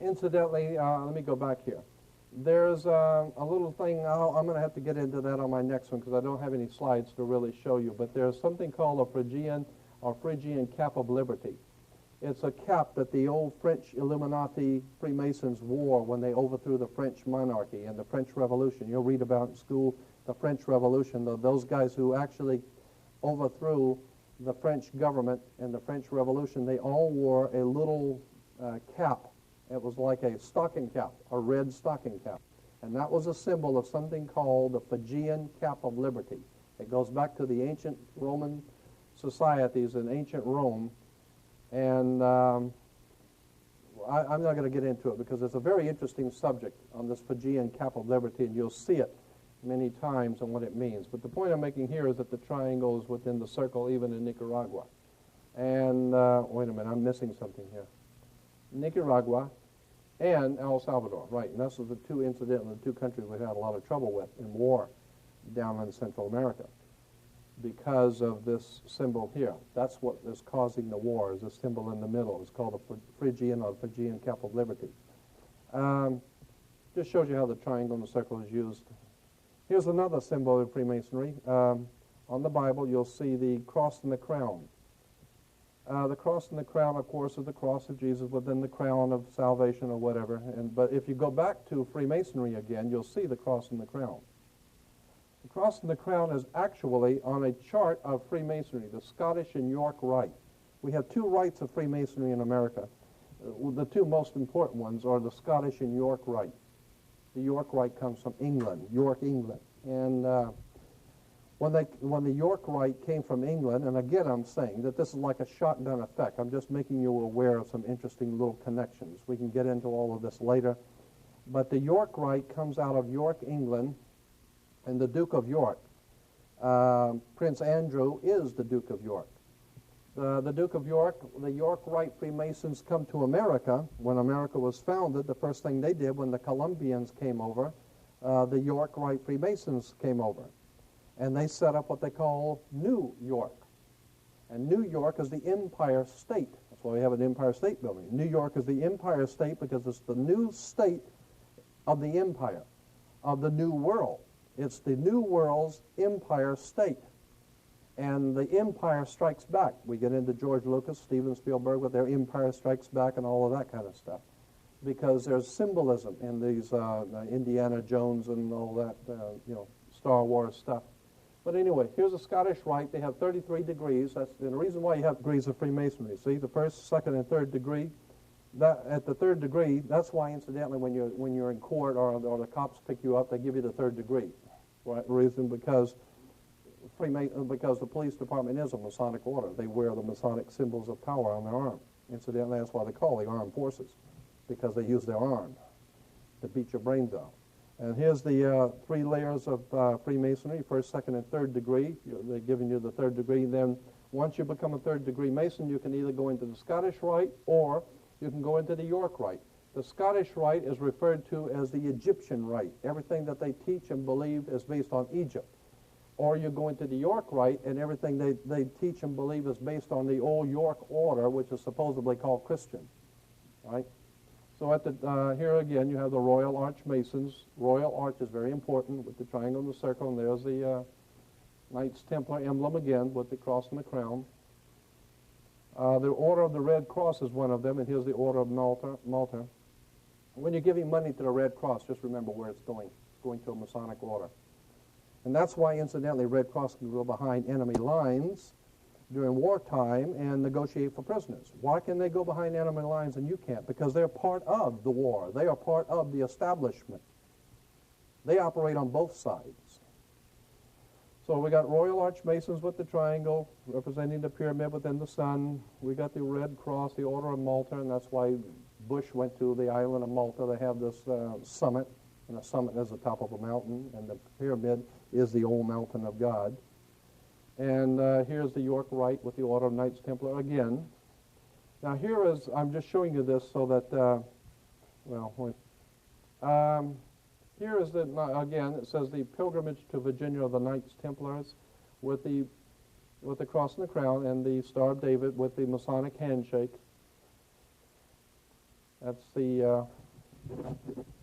Incidentally, let me go back here. There's a little thing, I'm going to have to get into that on my next one because I don't have any slides to really show you, but there's something called a Phrygian cap of liberty. It's a cap that the old French Illuminati Freemasons wore when they overthrew the French monarchy and the French Revolution. You'll read about in school the French Revolution, those guys who actually overthrew the French government and the French Revolution. They all wore a little cap. It was like a stocking cap, a red stocking cap. And that was a symbol of something called the Phrygian cap of liberty. It goes back to the ancient Roman societies in ancient Rome. And I'm not going to get into it because it's a very interesting subject on this Phrygian cap of liberty, and you'll see it many times and what it means. But the point I'm making here is that the triangle is within the circle even in Nicaragua. And, wait a minute, I'm missing something here. Nicaragua and El Salvador, right. And those are the two countries we had a lot of trouble with in war down in Central America because of this symbol here. That's what is causing the war, is this symbol in the middle. It's called the Phrygian or Phrygian cap of liberty. Just shows you how the triangle and the circle is used. Here's another symbol in Freemasonry. On the Bible, you'll see the cross and the crown. The cross and the crown, of course, is the cross of Jesus within the crown of salvation or whatever. But if you go back to Freemasonry again, you'll see the cross and the crown. The cross and the crown is actually on a chart of Freemasonry, the Scottish and York Rite. We have two rites of Freemasonry in America. The two most important ones are the Scottish and York Rite. The York Rite comes from England, York, England. And when the York Rite came from England, and again I'm saying that this is like a shotgun effect. I'm just making you aware of some interesting little connections. We can get into all of this later. But the York Rite comes out of York, England, and the Duke of York. Prince Andrew is the Duke of York. The Duke of York, the York Rite Freemasons come to America. When America was founded, the first thing they did when the Columbians came over, the York Rite Freemasons came over. And they set up what they call New York. And New York is the Empire State. That's why we have an Empire State Building. New York is the Empire State because it's the new state of the empire, of the New World. It's the New World's Empire State. And the Empire Strikes Back. We get into George Lucas, Steven Spielberg with their Empire Strikes Back and all of that kind of stuff. Because there's symbolism in these Indiana Jones and all that, Star Wars stuff. But anyway, here's a Scottish Rite. They have 33 degrees. That's the reason why you have degrees of Freemasonry. See, the first, second, and third degree. At the third degree, that's why, incidentally, when you're in court or the cops pick you up, they give you the third degree. Right? Reason because the police department is a Masonic order. They wear the Masonic symbols of power on their arm. Incidentally, that's why they call the armed forces, because they use their arm to beat your brains out. And here's the 3 layers of Freemasonry, first, second, and third degree. They're giving you the third degree. Then once you become a third degree Mason, you can either go into the Scottish Rite or you can go into the York Rite. The Scottish Rite is referred to as the Egyptian Rite. Everything that they teach and believe is based on Egypt. Or you go into the York Rite, and everything they teach and believe is based on the old York order, which is supposedly called Christian. Right? So at the here again, you have the Royal Arch Masons. Royal Arch is very important with the triangle and the circle, and there's the Knights Templar emblem again with the cross and the crown. The Order of the Red Cross is one of them, and here's the Order of Malta. When you're giving money to the Red Cross, just remember where it's going. It's going to a Masonic order. And that's why, incidentally, Red Cross can go behind enemy lines during wartime and negotiate for prisoners. Why can they go behind enemy lines and you can't? Because they're part of the war. They are part of the establishment. They operate on both sides. So we got Royal Arch Masons with the triangle representing the pyramid within the sun. We got the Red Cross, the Order of Malta, and that's why Bush went to the island of Malta. They have this summit, and the summit is the top of a mountain, and the pyramid is the old mountain of God. And here's the York Rite with the Order of Knights Templar again. Now here is, I'm just showing you this so that, here is the, again, it says the pilgrimage to Virginia of the Knights Templars with the cross and the crown, and the Star of David with the Masonic handshake. That's the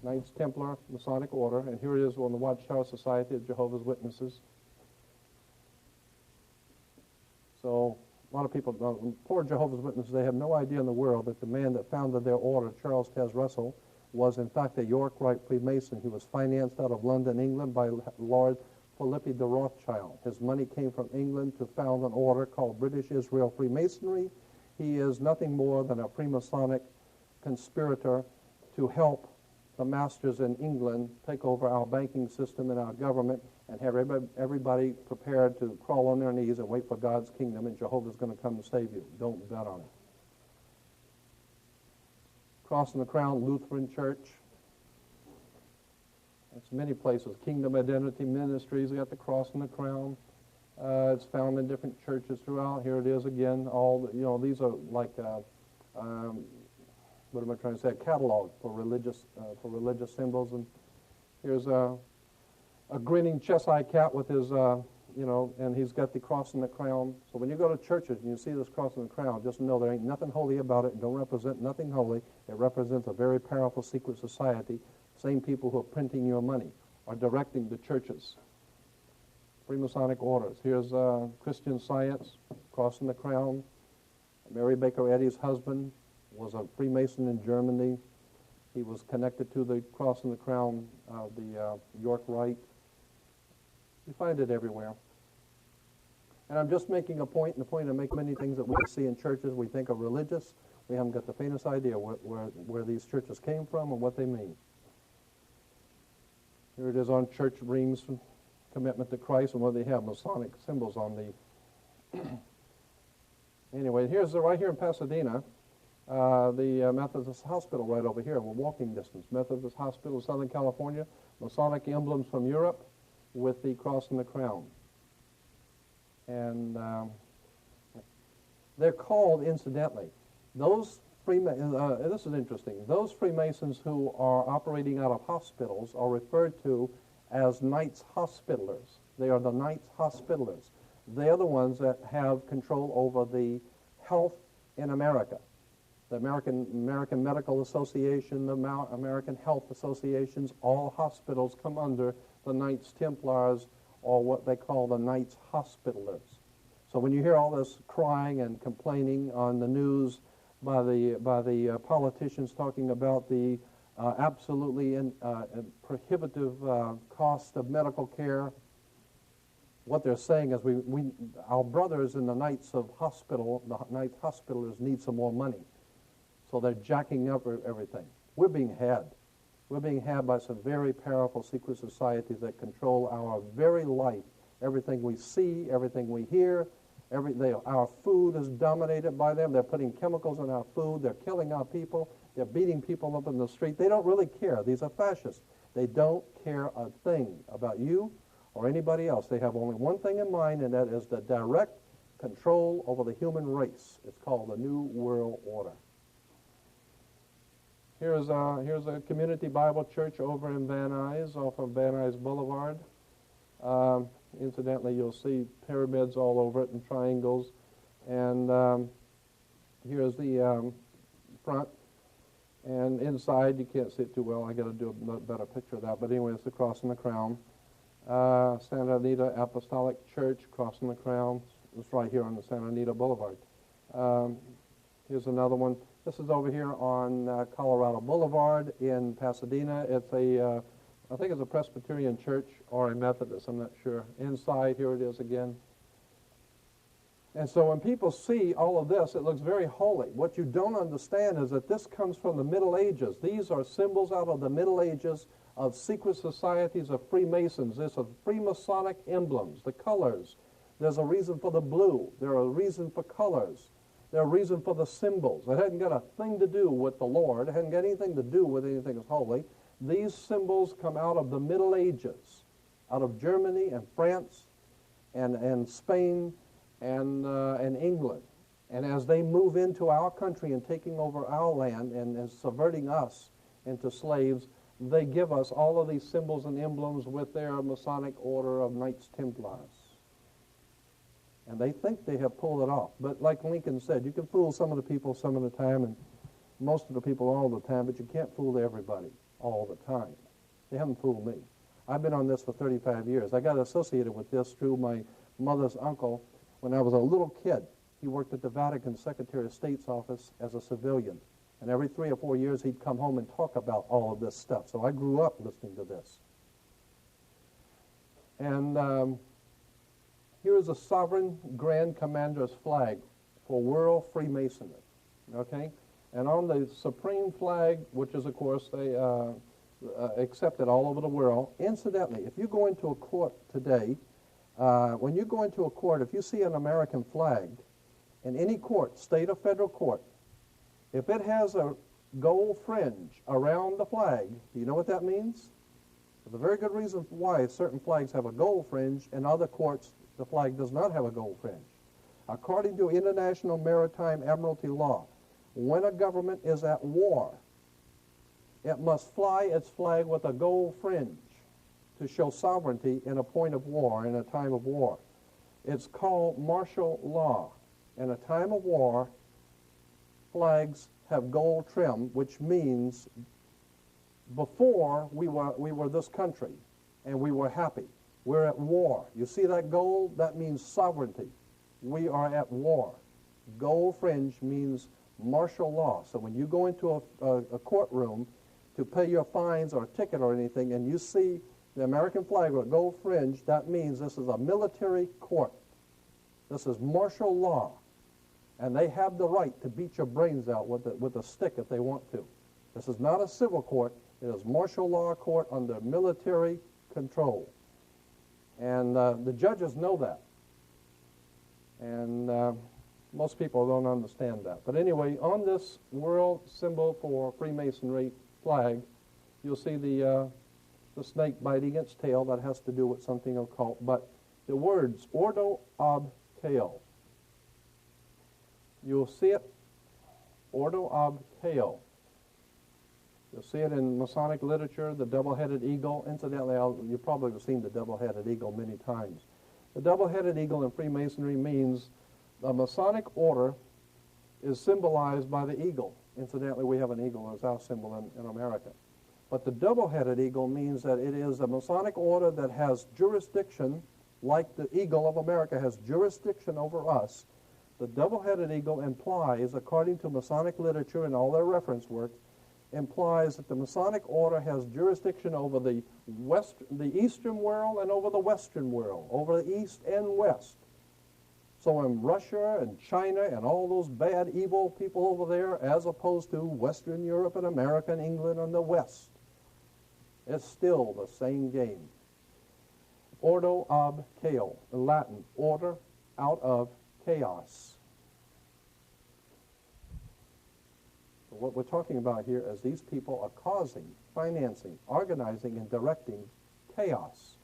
Knights Templar Masonic Order, and here it is on the Watchtower Society of Jehovah's Witnesses. So a lot of people, poor Jehovah's Witnesses, they have no idea in the world that the man that founded their order, Charles Taze Russell, was in fact a York Rite Freemason. He was financed out of London, England by Lord Philippi de Rothschild. His money came from England to found an order called British Israel Freemasonry. He is nothing more than a Freemasonic conspirator to help the masters in England take over our banking system and our government and have everybody prepared to crawl on their knees and wait for God's kingdom, and Jehovah's going to come and save you. Don't bet on it. Cross and the Crown Lutheran Church. It's many places. Kingdom Identity Ministries, we got the Cross and the Crown. It's found in different churches throughout. Here it is again. All these are like what am I trying to say? A catalog for religious symbols. And here's a grinning Cheshire cat with his and he's got the cross and the crown. So when you go to churches and you see this cross and the crown, just know there ain't nothing holy about it. It don't represent nothing holy. It represents a very powerful secret society. Same people who are printing your money are directing the churches. Freemasonic orders. Here's Christian Science, cross and the crown. Mary Baker Eddy's husband was a Freemason in Germany. He was connected to the cross and the crown of the York Rite. You find it everywhere. And I'm just making a point, and the point I make many things that we see in churches we think are religious. We haven't got the faintest idea where these churches came from and what they mean. Here it is on church rings, commitment to Christ, and what they have, Masonic symbols on the... Anyway, here's right here in Pasadena, the Methodist Hospital right over here. We're walking distance. Methodist Hospital, Southern California. Masonic emblems from Europe with the cross and the crown. And they're called, incidentally, those this is interesting. Those Freemasons who are operating out of hospitals are referred to as Knights Hospitallers. They are the Knights Hospitallers. They are the ones that have control over the health in America. The American Medical Association, the American Health Associations, all hospitals come under the Knights Templars, or what they call the Knights Hospitallers. So when you hear all this crying and complaining on the news by the politicians talking about the absolutely prohibitive cost of medical care, what they're saying is our brothers in the Knights of Hospital, the Knights Hospitallers, need some more money. So they're jacking up everything. We're being had. We're being had by some very powerful secret societies that control our very life. Everything we see, everything we hear, our food is dominated by them. They're putting chemicals in our food. They're killing our people. They're beating people up in the street. They don't really care. These are fascists. They don't care a thing about you or anybody else. They have only one thing in mind, and that is the direct control over the human race. It's called the New World Order. Here's a community Bible church over in Van Nuys, off of Van Nuys Boulevard. Incidentally, you'll see pyramids all over it and triangles. And here's the front. And inside, you can't see it too well. I got to do a better picture of that. But anyway, it's the cross and the crown. Santa Anita Apostolic Church, cross and the crown. It's right here on the Santa Anita Boulevard. Here's another one. This is over here on Colorado Boulevard in Pasadena. It's I think it's a Presbyterian church or a Methodist, I'm not sure. Inside, here it is again. And so when people see all of this, it looks very holy. What you don't understand is that this comes from the Middle Ages. These are symbols out of the Middle Ages of secret societies of Freemasons. These are Freemasonic emblems, the colors. There's a reason for the blue. There are a reason for colors. There's a reason for the symbols. It hadn't got a thing to do with the Lord. It hadn't got anything to do with anything that's holy. These symbols come out of the Middle Ages, out of Germany and France and Spain and England. And as they move into our country and taking over our land and subverting us into slaves, they give us all of these symbols and emblems with their Masonic order of Knights Templars. And they think they have pulled it off. But like Lincoln said, you can fool some of the people some of the time, and most of the people all the time, but you can't fool everybody all the time. They haven't fooled me. I've been on this for 35 years. I got associated with this through my mother's uncle when I was a little kid. He worked at the Vatican Secretary of State's office as a civilian. And every 3 or 4 years, he'd come home and talk about all of this stuff. So I grew up listening to this. And here is a sovereign grand commander's flag for world Freemasonry. Okay? And on the supreme flag, which is, of course, they accepted all over the world. Incidentally, if you go into a court today, when you go into a court, if you see an American flag in any court, state or federal court, if it has a gold fringe around the flag, do you know what that means? There's a very good reason why certain flags have a gold fringe. In other courts, the flag does not have a gold fringe. According to international maritime admiralty law, when a government is at war, it must fly its flag with a gold fringe to show sovereignty in a point of war, in a time of war. It's called martial law. In a time of war, flags have gold trim, which means before we were this country and we were happy. We're at war. You see that gold? That means sovereignty. We are at war. Gold fringe means martial law. So when you go into a courtroom to pay your fines or a ticket or anything, and you see the American flag with a gold fringe, that means this is a military court. This is martial law. And they have the right to beat your brains out with a stick if they want to. This is not a civil court. It is martial law court under military control. And the judges know that. And most people don't understand that. But anyway, on this world symbol for Freemasonry flag, you'll see the snake biting its tail. That has to do with something occult. But the words, Ordo ab Chaos. You'll see it, Ordo ab Chaos. You'll see it in Masonic literature, the double-headed eagle. Incidentally, you probably have seen the double-headed eagle many times. The double-headed eagle in Freemasonry means the Masonic order is symbolized by the eagle. Incidentally, we have an eagle as our symbol in America. But the double-headed eagle means that it is a Masonic order that has jurisdiction, like the eagle of America has jurisdiction over us. The double-headed eagle implies, according to Masonic literature and all their reference works, implies that the Masonic order has jurisdiction over the Eastern world and over the Western world, over the East and West. So in Russia and China and all those bad, evil people over there, as opposed to Western Europe and America and England and the West, it's still the same game. Ordo ab Chaos, in Latin, order out of chaos. So what we're talking about here is these people are causing, financing, organizing, and directing chaos.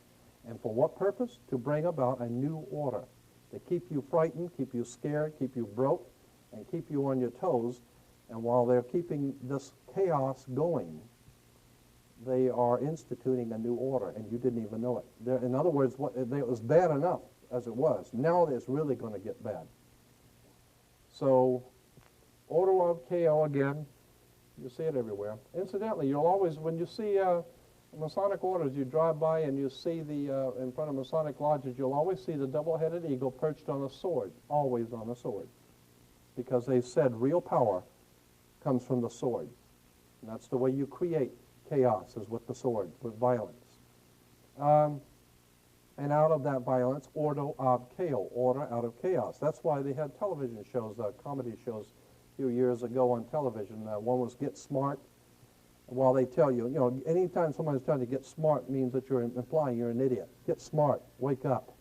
And for what purpose? To bring about a new order. To keep you frightened, keep you scared, keep you broke, and keep you on your toes. And while they're keeping this chaos going, they are instituting a new order, and you didn't even know it. In other words, it was bad enough as it was. Now it's really going to get bad. So, Order of Chaos again, you see it everywhere. Incidentally, you'll always, when you see Masonic orders, you drive by and you see in front of Masonic lodges, you'll always see the double-headed eagle perched on a sword, always on a sword. Because they said real power comes from the sword. And that's the way you create chaos, is with the sword, with violence. And out of that violence, Ordo ab Chaos, order out of chaos. That's why they had television shows, comedy shows a few years ago on television. One was Get Smart. While they tell you, anytime someone's telling you get smart means that you're implying you're an idiot. Get smart, wake up.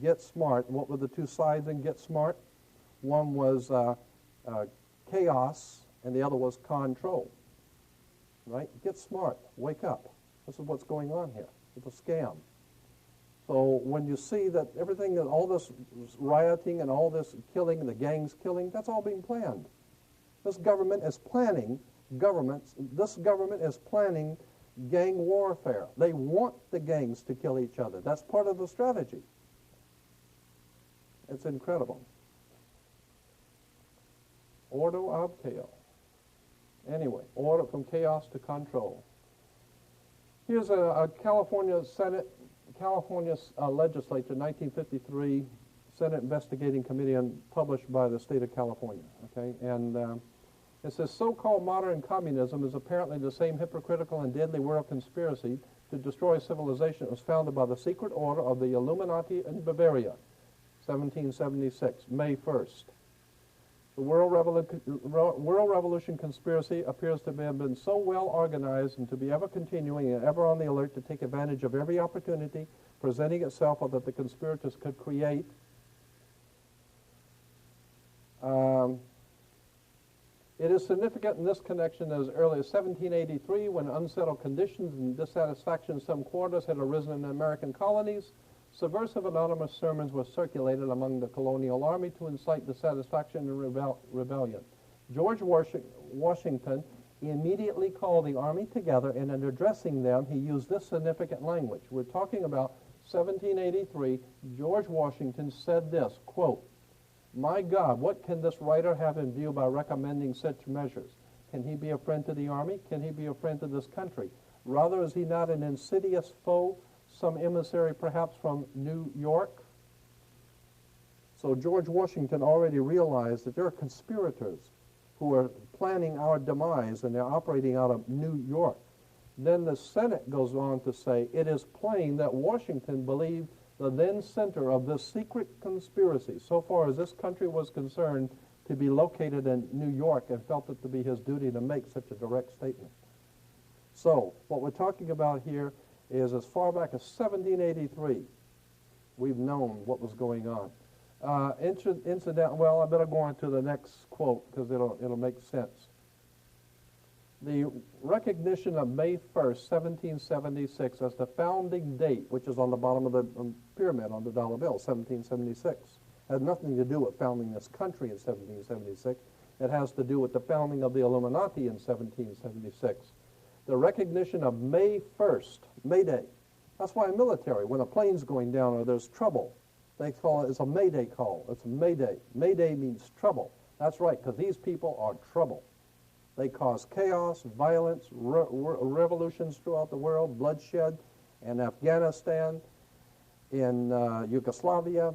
Get smart. What were the two sides in Get Smart? One was chaos, and the other was control. Right? Get smart, wake up. This is what's going on here. It's a scam. So when you see that everything, all this rioting and all this killing, the gangs killing, that's all being planned. This government is planning this government is planning gang warfare. They want the gangs to kill each other. That's part of the strategy. It's incredible. Ordo ab Chaos. Anyway, order from chaos to control. Here's a California Senate, California legislature, 1953 Senate Investigating Committee, published by the state of California. Okay, and it says, so-called modern communism is apparently the same hypocritical and deadly world conspiracy to destroy civilization that was founded by the secret order of the Illuminati in Bavaria, 1776, May 1st. The World Revolution conspiracy appears to have been so well organized and to be ever continuing and ever on the alert to take advantage of every opportunity presenting itself so that the conspirators could create it is significant in this connection that as early as 1783, when unsettled conditions and dissatisfaction in some quarters had arisen in the American colonies, subversive anonymous sermons were circulated among the colonial army to incite dissatisfaction and rebellion. George Washington immediately called the army together, and in addressing them, he used this significant language. We're talking about 1783. George Washington said this, quote, "My God, what can this writer have in view by recommending such measures? Can he be a friend to the army? Can he be a friend to this country? Rather, is he not an insidious foe, some emissary perhaps from New York?" So George Washington already realized that there are conspirators who are planning our demise, and they're operating out of New York. Then the Senate goes on to say, it is plain that Washington believed the then center of this secret conspiracy, so far as this country was concerned, to be located in New York, and felt it to be his duty to make such a direct statement. So what we're talking about here is as far back as 1783, we've known what was going on. Well, I better go on to the next quote because it'll make sense. The recognition of May 1st, 1776 as the founding date, which is on the bottom of the pyramid on the dollar bill, 1776, has nothing to do with founding this country in 1776. It has to do with the founding of the Illuminati in 1776. The recognition of May 1st, May Day. That's why in military, when a plane's going down or there's trouble, they call it, it's a May Day call. It's a May Day. May Day means trouble. That's right, because these people are trouble. They cause chaos, violence, revolutions throughout the world, bloodshed in Afghanistan, in Yugoslavia.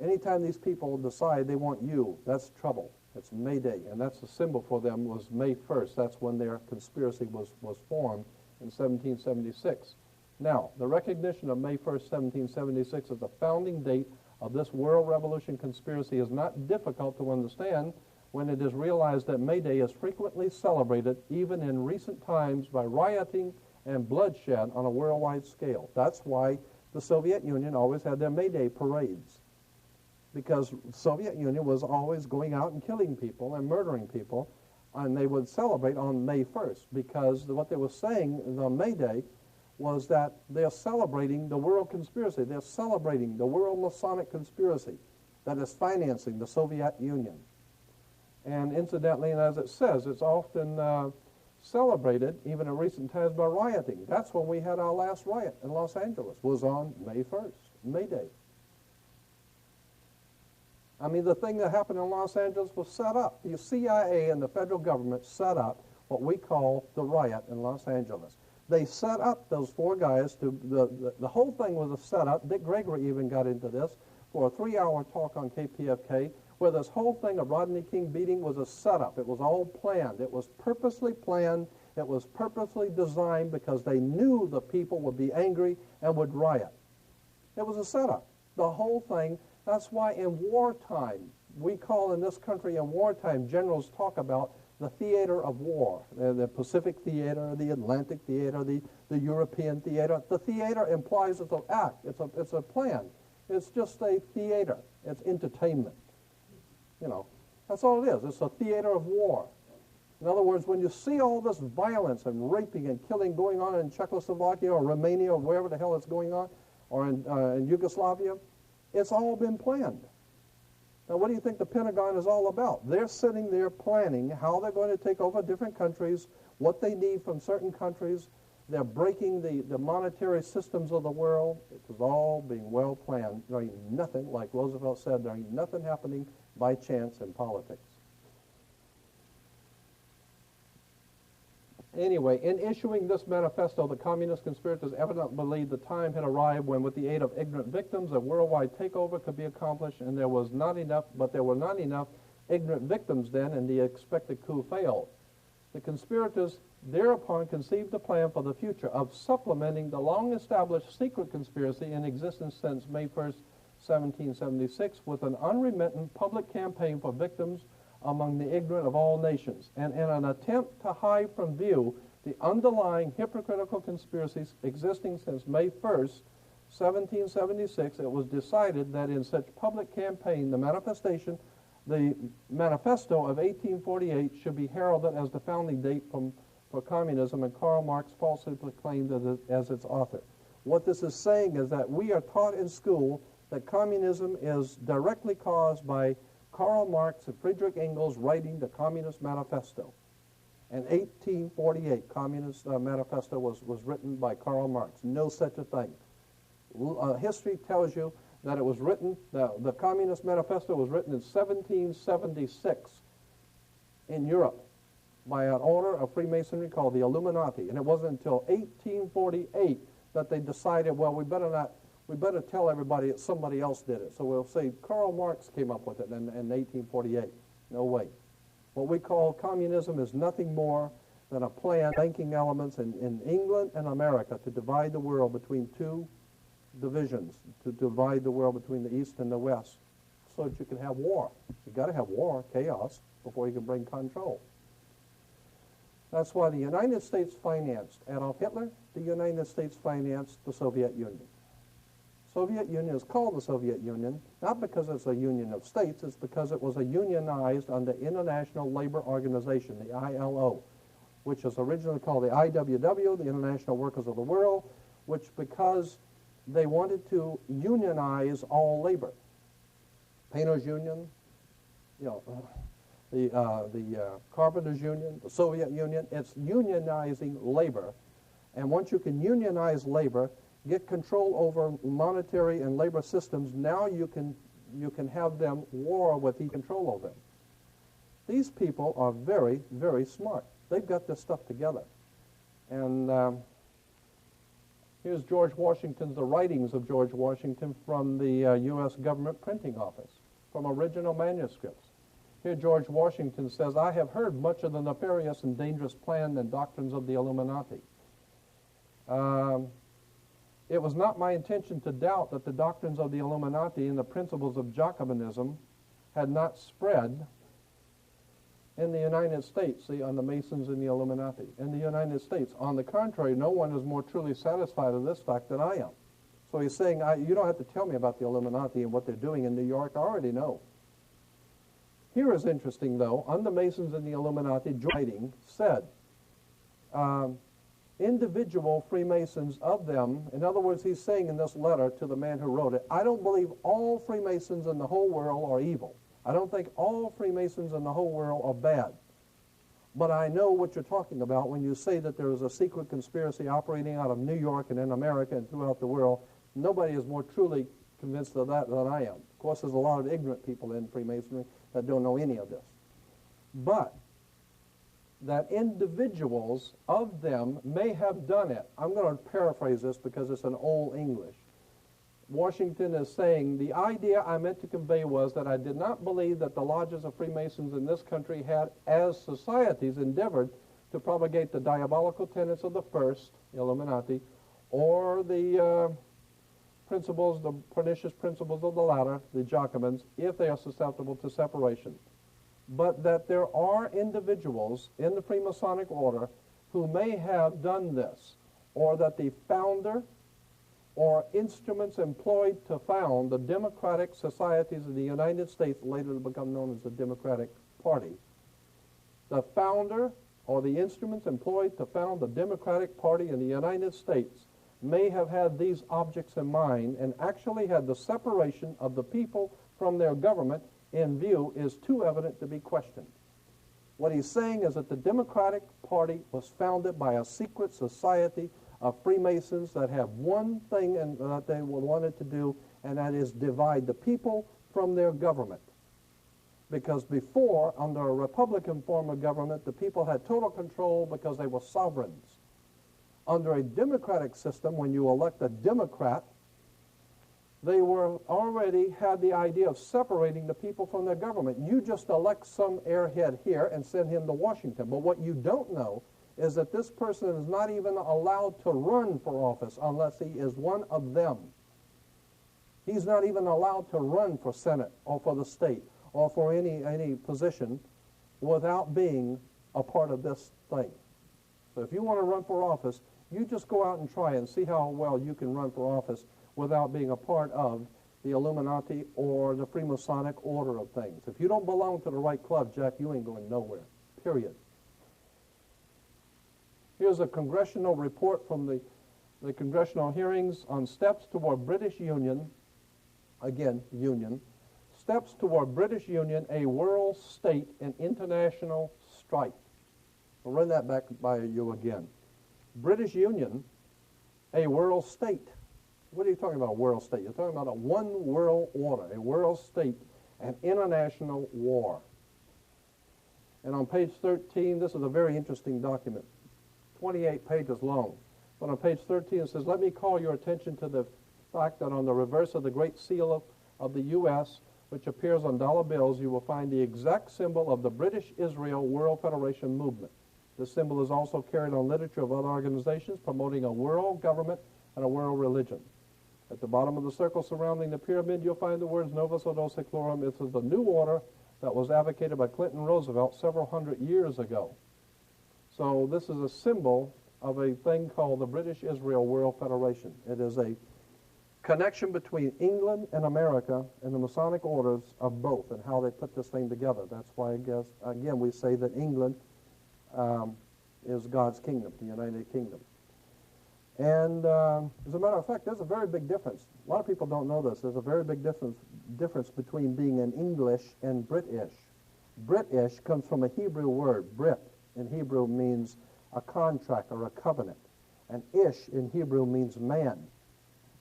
Anytime these people decide they want you, that's trouble. It's May Day, and that's the symbol for them was May 1st. That's when their conspiracy was formed in 1776. Now, the recognition of May 1st, 1776 as the founding date of this world revolution conspiracy is not difficult to understand when it is realized that May Day is frequently celebrated, even in recent times, by rioting and bloodshed on a worldwide scale. That's why the Soviet Union always had their May Day parades, because the Soviet Union was always going out and killing people and murdering people, and they would celebrate on May 1st, because what they were saying on May Day was that they're celebrating the world conspiracy. They're celebrating the world Masonic conspiracy that is financing the Soviet Union. And incidentally, and as it says, it's often celebrated, even in recent times, by rioting. That's when we had our last riot in Los Angeles, was on May 1st, May Day. I mean, the thing that happened in Los Angeles was set up. The CIA and the federal government set up what we call the riot in Los Angeles. They set up those four guys to, the whole thing was a setup. Dick Gregory even got into this for a 3-hour talk on KPFK, where this whole thing of Rodney King beating was a setup. It was all planned. It was purposely planned. It was purposely designed because they knew the people would be angry and would riot. It was a setup. The whole thing, that's why in wartime, we call in this country in wartime, generals talk about the theater of war, the Pacific theater, the Atlantic theater, the European theater. The theater implies it's an act. It's a plan. It's just a theater. It's entertainment. You know, that's all it is. It's a theater of war. In other words, when you see all this violence and raping and killing going on in Czechoslovakia or Romania or wherever the hell it's going on, or in Yugoslavia, it's all been planned. Now, what do you think the Pentagon is all about? They're sitting there planning how they're going to take over different countries, what they need from certain countries. They're breaking the monetary systems of the world. It was all being well planned. There ain't nothing, like Roosevelt said, there ain't nothing happening by chance in politics. Anyway, in issuing this manifesto, the communist conspirators evidently believed the time had arrived when, with the aid of ignorant victims, a worldwide takeover could be accomplished, and there were not enough ignorant victims then, and the expected coup failed. The conspirators thereupon conceived a plan for the future of supplementing the long-established secret conspiracy in existence since May 1st, 1776, with an unremittent public campaign for victims among the ignorant of all nations, and in an attempt to hide from view the underlying hypocritical conspiracies existing since May 1st, 1776, it was decided that in such public campaign the manifesto of 1848 should be heralded as the founding date for communism, and Karl Marx falsely proclaimed it as its author. What this is saying is that we are taught in school that communism is directly caused by Karl Marx and Friedrich Engels writing the Communist Manifesto. In 1848, Communist Manifesto was written by Karl Marx. No such a thing. History tells you that it was written, the Communist Manifesto was written in 1776 in Europe by an order of Freemasonry called the Illuminati. And it wasn't until 1848 that they decided, well, we better tell everybody that somebody else did it. So we'll say Karl Marx came up with it in 1848. No way. What we call communism is nothing more than a plan, banking elements in England and America to divide the world between two divisions, to divide the world between the East and the West, so that you can have war. You've got to have war, chaos, before you can bring control. That's why the United States financed Adolf Hitler. The United States financed the Soviet Union. Soviet Union is called the Soviet Union, not because it's a union of states, it's because it was a unionized under International Labor Organization, the ILO, which is originally called the IWW, the International Workers of the World, which because they wanted to unionize all labor. Painters Union, the Carpenters Union, the Soviet Union, it's unionizing labor. And once you can unionize labor, get control over monetary and labor systems, now you can have them war with the control over them. These people are very, very smart. They've got this stuff together. And here's George Washington's, the writings of George Washington from the U.S. government printing office, from original manuscripts. Here George Washington says, I have heard much of the nefarious and dangerous plan and doctrines of the Illuminati. It was not my intention to doubt that the doctrines of the Illuminati and the principles of Jacobinism had not spread in the United States, on the Masons and the Illuminati. In the United States, on the contrary, no one is more truly satisfied of this fact than I am. So he's saying, you don't have to tell me about the Illuminati and what they're doing in New York. I already know. Here is interesting, though. On the Masons and the Illuminati, writing said, individual Freemasons of them, in other words, he's saying in this letter to the man who wrote it, I don't believe all Freemasons in the whole world are evil. I don't think all Freemasons in the whole world are bad. But I know what you're talking about when you say that there is a secret conspiracy operating out of New York and in America and throughout the world. Nobody is more truly convinced of that than I am. Of course, there's a lot of ignorant people in Freemasonry that don't know any of this. But that individuals of them may have done it. I'm going to paraphrase this because it's an old English. Washington is saying, the idea I meant to convey was that I did not believe that the lodges of Freemasons in this country had, as societies, endeavored to propagate the diabolical tenets of the first, the Illuminati, or the principles, the pernicious principles of the latter, the Jacobins, if they are susceptible to separation. But that there are individuals in the Freemasonic order who may have done this, or that the founder or instruments employed to found the democratic societies of the United States, later to become known as the Democratic Party. The founder or the instruments employed to found the Democratic Party in the United States may have had these objects in mind and actually had the separation of the people from their government in view is too evident to be questioned. What he's saying is that the Democratic Party was founded by a secret society of Freemasons that have one thing that they wanted to do, and that is divide the people from their government. Because before, under a Republican form of government, the people had total control because they were sovereigns. Under a democratic system, when you elect a Democrat, they were already had the idea of separating the people from their government. You just elect some airhead here and send him to Washington. But what you don't know is that this person is not even allowed to run for office unless he is one of them. He's not even allowed to run for Senate or for the state or for any position without being a part of this thing. So if you want to run for office, you just go out and try and see how well you can run for office without being a part of the Illuminati or the Freemasonic order of things. If you don't belong to the right club, Jack, you ain't going nowhere, period. Here's a congressional report from the congressional hearings on steps toward British Union, again, Union, steps toward British Union, a world state in international strife. I'll run that back by you again. British Union, a world state. What are you talking about, a world state? You're talking about a one world order, a world state, an international war. And on page 13, this is a very interesting document, 28 pages long. But on page 13 it says, let me call your attention to the fact that on the reverse of the Great Seal of the U.S., which appears on dollar bills, you will find the exact symbol of the British Israel World Federation movement. This symbol is also carried on literature of other organizations promoting a world government and a world religion. At the bottom of the circle surrounding the pyramid, you'll find the words Novus Ordo Seclorum. This is the new order that was advocated by Clinton Roosevelt several hundred years ago. So this is a symbol of a thing called the British Israel World Federation. It is a connection between England and America and the Masonic orders of both and how they put this thing together. That's why, I guess, again, we say that England is God's kingdom, the United Kingdom. And as a matter of fact, there's a very big difference. A lot of people don't know this. There's a very big difference between being an English and British. British comes from a Hebrew word. Brit in Hebrew means a contract or a covenant. And ish in Hebrew means man.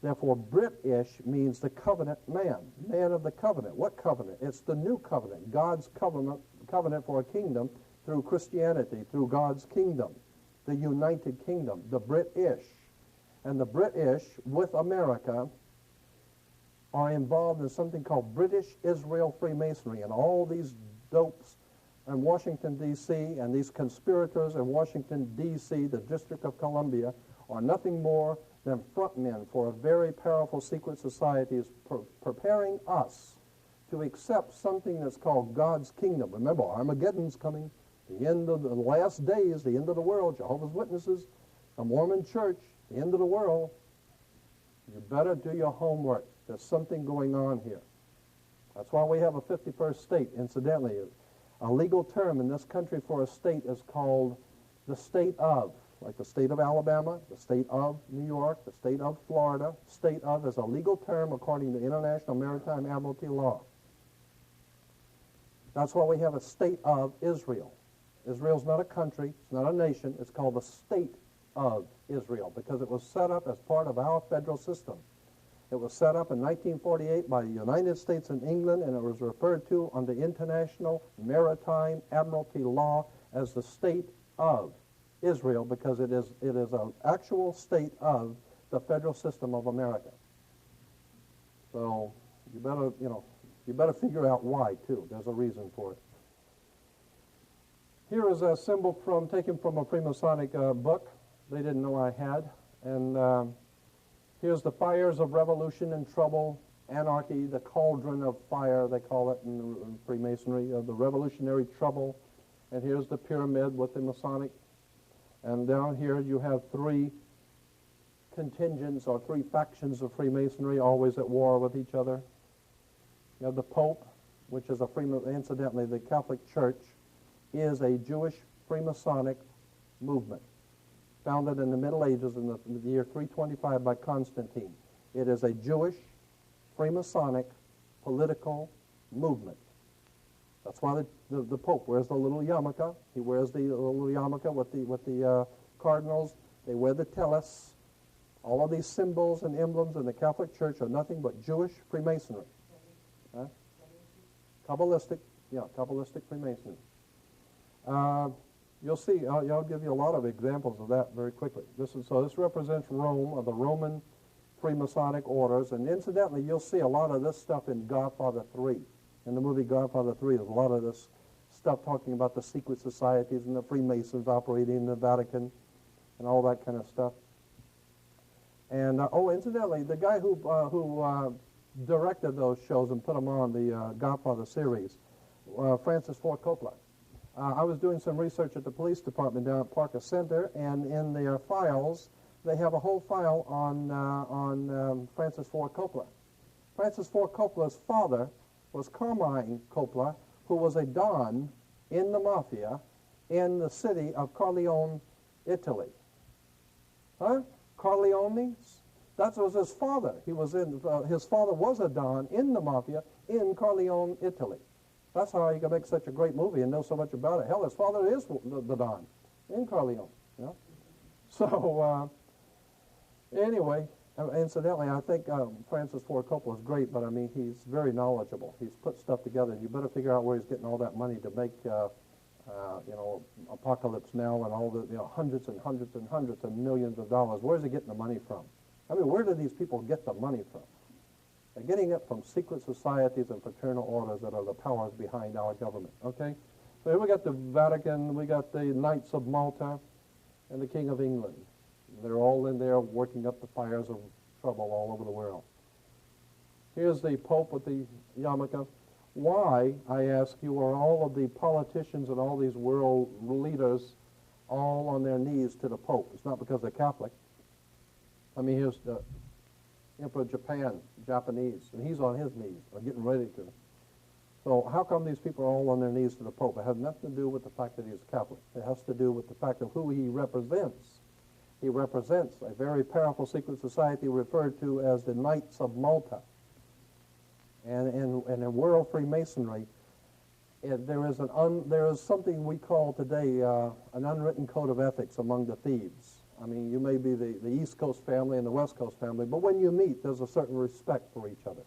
Therefore, British means the covenant man, man of the covenant. What covenant? It's the new covenant, God's covenant for a kingdom through Christianity, through God's kingdom, the United Kingdom, the British. And the British, with America, are involved in something called British Israel Freemasonry. And all these dopes in Washington, D.C., and these conspirators in Washington, D.C., the District of Columbia, are nothing more than frontmen for a very powerful secret society is preparing us to accept something that's called God's kingdom. Remember, Armageddon's coming, the end of the last days, the end of the world, Jehovah's Witnesses, the Mormon Church, the end of the world. You better do your homework. There's something going on here. That's why we have a 51st state. Incidentally, a legal term in this country for a state is called the state of. Like the state of Alabama, the state of New York, the state of Florida. State of is a legal term according to International Maritime Admiralty law. That's why we have a state of Israel. Israel's not a country, it's not a nation, it's called the state of Israel because it was set up as part of our federal system. It was set up in 1948 by the United States and England, and it was referred to under International Maritime Admiralty law as the state of Israel because it is an actual state of the federal system of America. So you better figure out why too. There's a reason for it. Here is a symbol taken from a Freemasonic book. They didn't know I had, and here's the fires of revolution and trouble, anarchy, the cauldron of fire they call it in Freemasonry, the revolutionary trouble, and here's the pyramid with the Masonic. And down here you have three contingents or three factions of Freemasonry always at war with each other. You have the Pope, which is incidentally, the Catholic Church is a Jewish Freemasonic movement founded in the Middle Ages in the year 325 by Constantine. It is a Jewish Freemasonic political movement. That's why the Pope wears the little yarmulke. He wears the little yarmulke with the cardinals. They wear the tellus. All of these symbols and emblems in the Catholic Church are nothing but Jewish Freemasonry. Kabbalistic, Yeah, Kabbalistic Freemasonry. You'll see, I'll give you a lot of examples of that very quickly. This represents Rome, or the Roman Freemasonic orders, and incidentally, you'll see a lot of this stuff in Godfather 3. In the movie Godfather 3, there's a lot of this stuff talking about the secret societies and the Freemasons operating in the Vatican and all that kind of stuff. And, incidentally, the guy who directed those shows and put them on, the Godfather series, Francis Ford Coppola. I was doing some research at the police department down at Parker Center, and in their files, they have a whole file on Francis Ford Coppola. Francis Ford Coppola's father was Carmine Coppola, who was a don in the mafia in the city of Corleone, Italy. Huh? Corleones? That was his father. His father was a don in the mafia in Corleone, Italy. That's how you can make such a great movie and know so much about it. Hell, his father is the don in Corleone. You know? So, anyway, incidentally, I think Francis Ford Coppola is great, but I mean, he's very knowledgeable. He's put stuff together. You better figure out where he's getting all that money to make, Apocalypse Now and all the, hundreds and hundreds and hundreds of millions of dollars. Where's he getting the money from? I mean, where do these people get the money from? They're getting it from secret societies and fraternal orders that are the powers behind our government, okay? So here we got the Vatican, we got the Knights of Malta, and the King of England. They're all in there working up the fires of trouble all over the world. Here's the Pope with the yarmulke. Why, I ask you, are all of the politicians and all these world leaders all on their knees to the Pope? It's not because they're Catholic. I mean, here's the Emperor of Japan, Japanese, and he's on his knees, or getting ready to. So how come these people are all on their knees to the Pope? It has nothing to do with the fact that he's Catholic. It has to do with the fact of who he represents. He represents a very powerful secret society referred to as the Knights of Malta. And in world Freemasonry, there is something we call today an unwritten code of ethics among the thieves. I mean, you may be the East Coast family and the West Coast family, but when you meet, there's a certain respect for each other.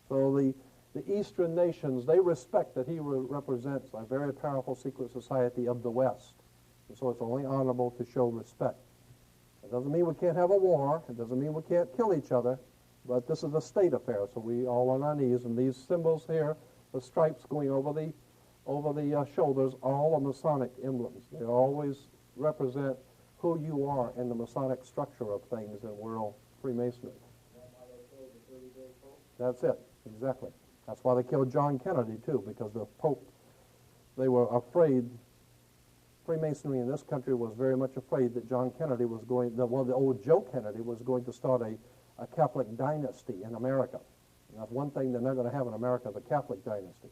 So the Eastern nations, they respect that he represents a very powerful secret society of the West. And so it's only honorable to show respect. It doesn't mean we can't have a war. It doesn't mean we can't kill each other. But this is a state affair, so we all on our knees. And these symbols here, the stripes going over the shoulders, all are Masonic emblems. They always represent who you are in the Masonic structure of things in world Freemasonry. That's it, exactly. That's why they killed John Kennedy, too, because the Pope, they were afraid. Freemasonry in this country was very much afraid that John Kennedy was going, the old Joe Kennedy was going to start a Catholic dynasty in America. And that's one thing they're not going to have in America, the Catholic dynasty.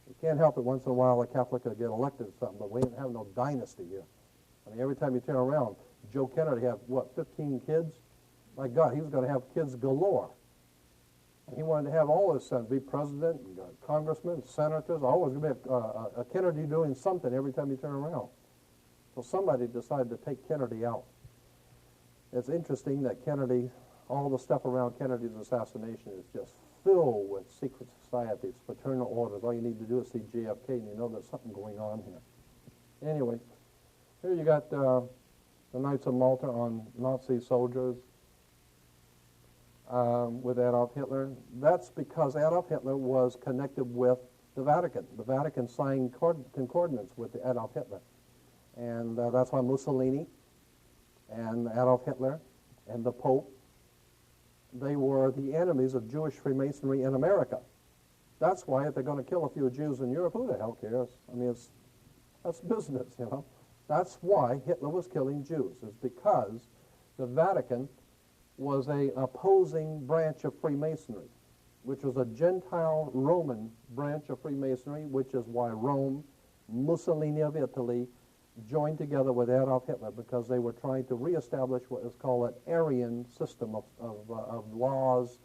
You can't help it once in a while a Catholic will get elected or something, but we ain't have no dynasty here. I mean, every time you turn around, Joe Kennedy had, 15 kids? My God, he was going to have kids galore. And he wanted to have all his sons be president, and, congressmen, senators, always going to be a Kennedy doing something every time you turn around. So somebody decided to take Kennedy out. It's interesting that Kennedy, all the stuff around Kennedy's assassination is just filled with secret societies, fraternal orders. All you need to do is see JFK and you know there's something going on here. Anyway, here you got the Knights of Malta on Nazi soldiers with Adolf Hitler. That's because Adolf Hitler was connected with the Vatican. The Vatican signed concordance with Adolf Hitler. And that's why Mussolini and Adolf Hitler and the Pope, they were the enemies of Jewish Freemasonry in America. That's why if they're going to kill a few Jews in Europe, who the hell cares? I mean, that's business, you know. That's why Hitler was killing Jews, is because the Vatican was an opposing branch of Freemasonry, which was a Gentile Roman branch of Freemasonry, which is why Rome, Mussolini of Italy, joined together with Adolf Hitler because they were trying to reestablish what is called an Aryan system of laws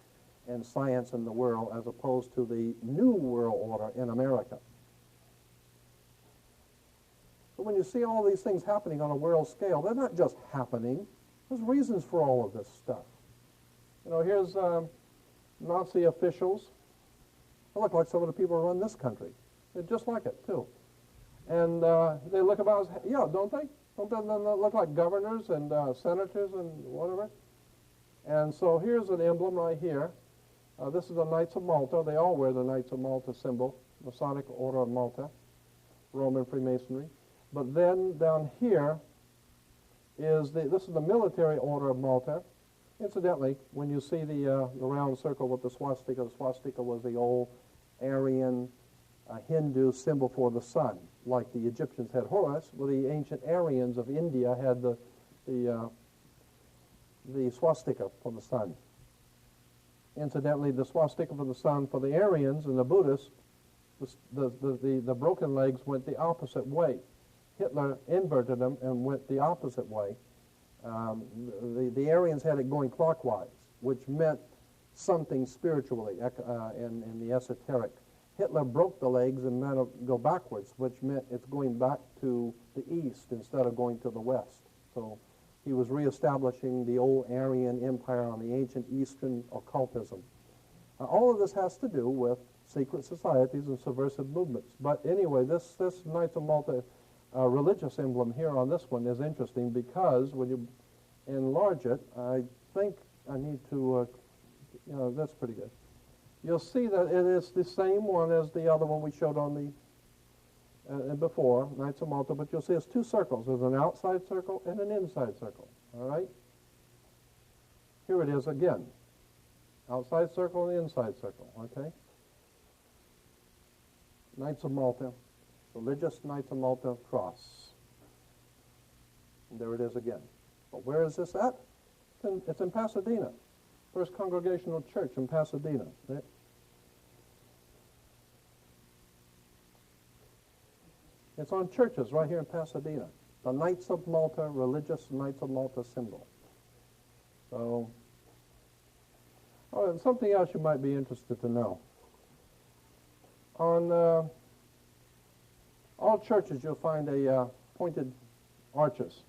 and science in the world as opposed to the New World Order in America. But when you see all these things happening on a world scale, they're not just happening. There's reasons for all of this stuff. You know, here's Nazi officials. They look like some of the people who run this country. They're just like it, too. And they look about, yeah, don't they? Don't they look like governors and senators and whatever? And so here's an emblem right here. This is the Knights of Malta. They all wear the Knights of Malta symbol, Masonic Order of Malta, Roman Freemasonry. But then down here is this is the Military Order of Malta. Incidentally, when you see the round circle with the swastika was the old Aryan Hindu symbol for the sun, like the Egyptians had Horus. Well, the ancient Aryans of India had the swastika for the sun. Incidentally, the swastika for the sun for the Aryans and the Buddhists, the broken legs went the opposite way. Hitler inverted them and went the opposite way. The Aryans had it going clockwise, which meant something spiritually in the esoteric. Hitler broke the legs and made it go backwards, which meant it's going back to the east instead of going to the west. So he was reestablishing the old Aryan Empire on the ancient Eastern occultism. All of this has to do with secret societies and subversive movements. But anyway, this Knights of Malta religious emblem here on this one is interesting because when you enlarge it, I think I need to, that's pretty good. You'll see that it is the same one as the other one we showed on the before, Knights of Malta, but you'll see it's two circles. There's an outside circle and an inside circle, all right? Here it is again. Outside circle and inside circle, okay? Knights of Malta, religious Knights of Malta cross. And there it is again. But where is this at? It's in Pasadena. First Congregational Church in Pasadena. It's on churches right here in Pasadena. The Knights of Malta, religious Knights of Malta symbol. So, and something else you might be interested to know. On all churches, you'll find pointed arches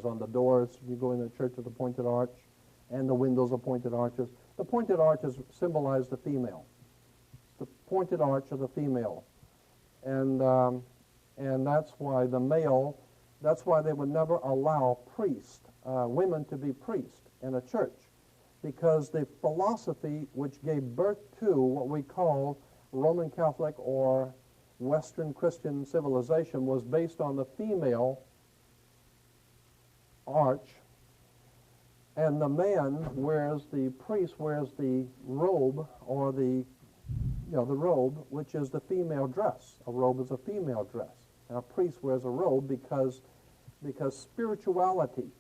on the doors. You go in the church with a pointed arch, and the windows are pointed arches. The pointed arches symbolize the female. The pointed arch of the female. And that's why that's why they would never allow women to be priests in a church, because the philosophy which gave birth to what we call Roman Catholic or Western Christian civilization was based on the female arch, and the priest wears the robe, or the robe, which is the female dress. A robe is a female dress. And a priest wears a robe because spirituality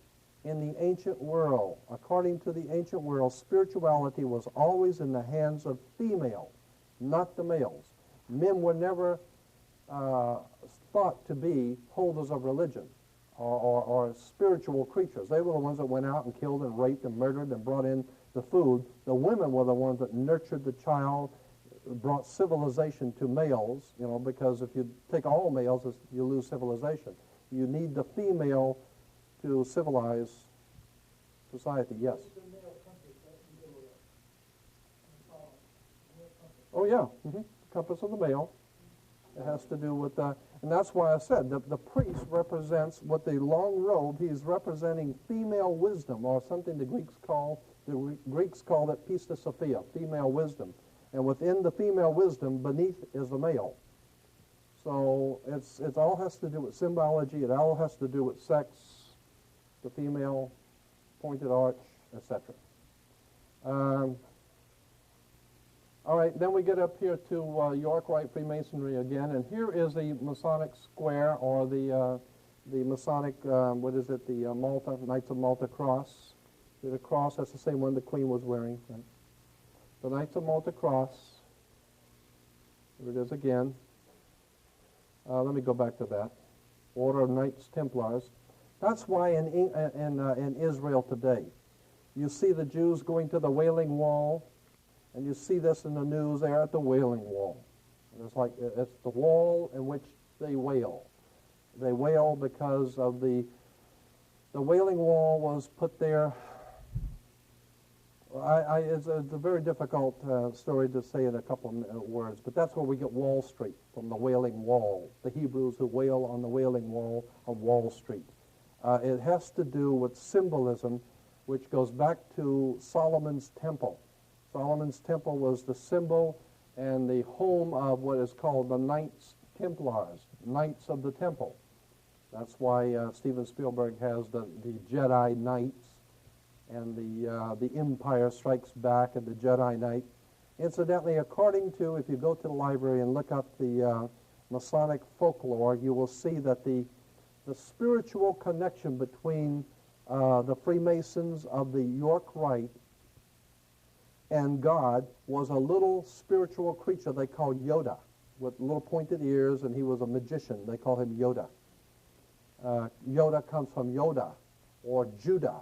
in the ancient world, according to the ancient world, spirituality was always in the hands of females, not the males. Men were never thought to be holders of religion or spiritual creatures. They were the ones that went out and killed and raped and murdered and brought in the food. The women were the ones that nurtured the child, brought civilization to males, because if you take all males, you lose civilization. You need the female to civilize society. Yes? Oh, yeah. Compass of the male. It has to do with that. And that's why I said the priest represents what the long robe, he's representing female wisdom, or something the Greeks call it Pista Sophia, female wisdom. And within the female wisdom, beneath is the male. So it all has to do with symbology. It all has to do with sex, the female, pointed arch, etc. All right, then we get up here to York Rite Freemasonry again, and here is the Masonic square, or the Masonic, the Malta, Knights of Malta cross. The cross, that's the same one the Queen was wearing. Right? The Knights of Malta cross. Here it is again. Let me go back to that. Order of Knights Templars. That's why in Israel today, you see the Jews going to the Wailing Wall, and you see this in the news. They're at the Wailing Wall. And it's the wall in which they wail. They wail because of the Wailing Wall was put there It's a very difficult story to say in a couple of words, but that's where we get Wall Street, from the Wailing Wall, the Hebrews who wail on the Wailing Wall of Wall Street. It has to do with symbolism, which goes back to Solomon's Temple. Solomon's Temple was the symbol and the home of what is called the Knights Templars, Knights of the Temple. That's why Steven Spielberg has the Jedi Knights, and the Empire Strikes Back and the Jedi Knight. Incidentally, according to, if you go to the library and look up the Masonic folklore, you will see that the spiritual connection between the Freemasons of the York Rite and God was a little spiritual creature they called Yoda, with little pointed ears, and he was a magician. They call him Yoda. Yoda comes from Yoda, or Judah.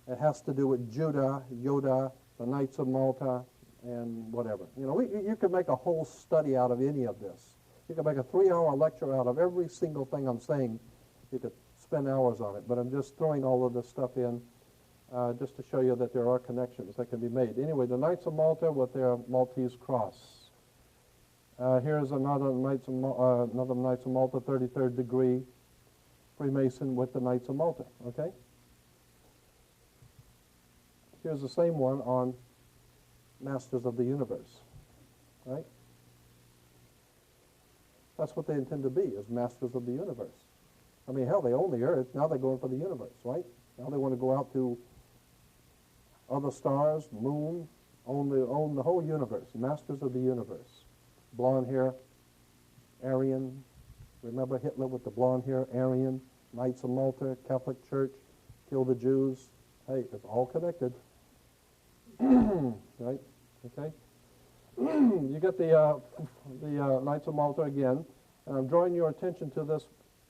It has to do with Judah, Yoda, the Knights of Malta, and whatever. You know, you could make a whole study out of any of this. You could make a 3-hour lecture out of every single thing I'm saying. You could spend hours on it, but I'm just throwing all of this stuff in just to show you that there are connections that can be made. Anyway, the Knights of Malta with their Maltese cross. Here's another Knights of Malta, 33rd degree Freemason with the Knights of Malta. Okay. Here's the same one on Masters of the Universe. Right. That's what they intend to be, is Masters of the Universe. I mean, hell, they own the Earth. Now they're going for the universe, right? Now they want to go out to other stars, moon, own the whole universe. Masters of the universe. Blonde hair, Aryan. Remember Hitler with the blonde hair, Aryan, Knights of Malta, Catholic Church, kill the Jews. Hey, it's all connected. Right? Okay? You get the Knights of Malta again. And I'm drawing your attention to this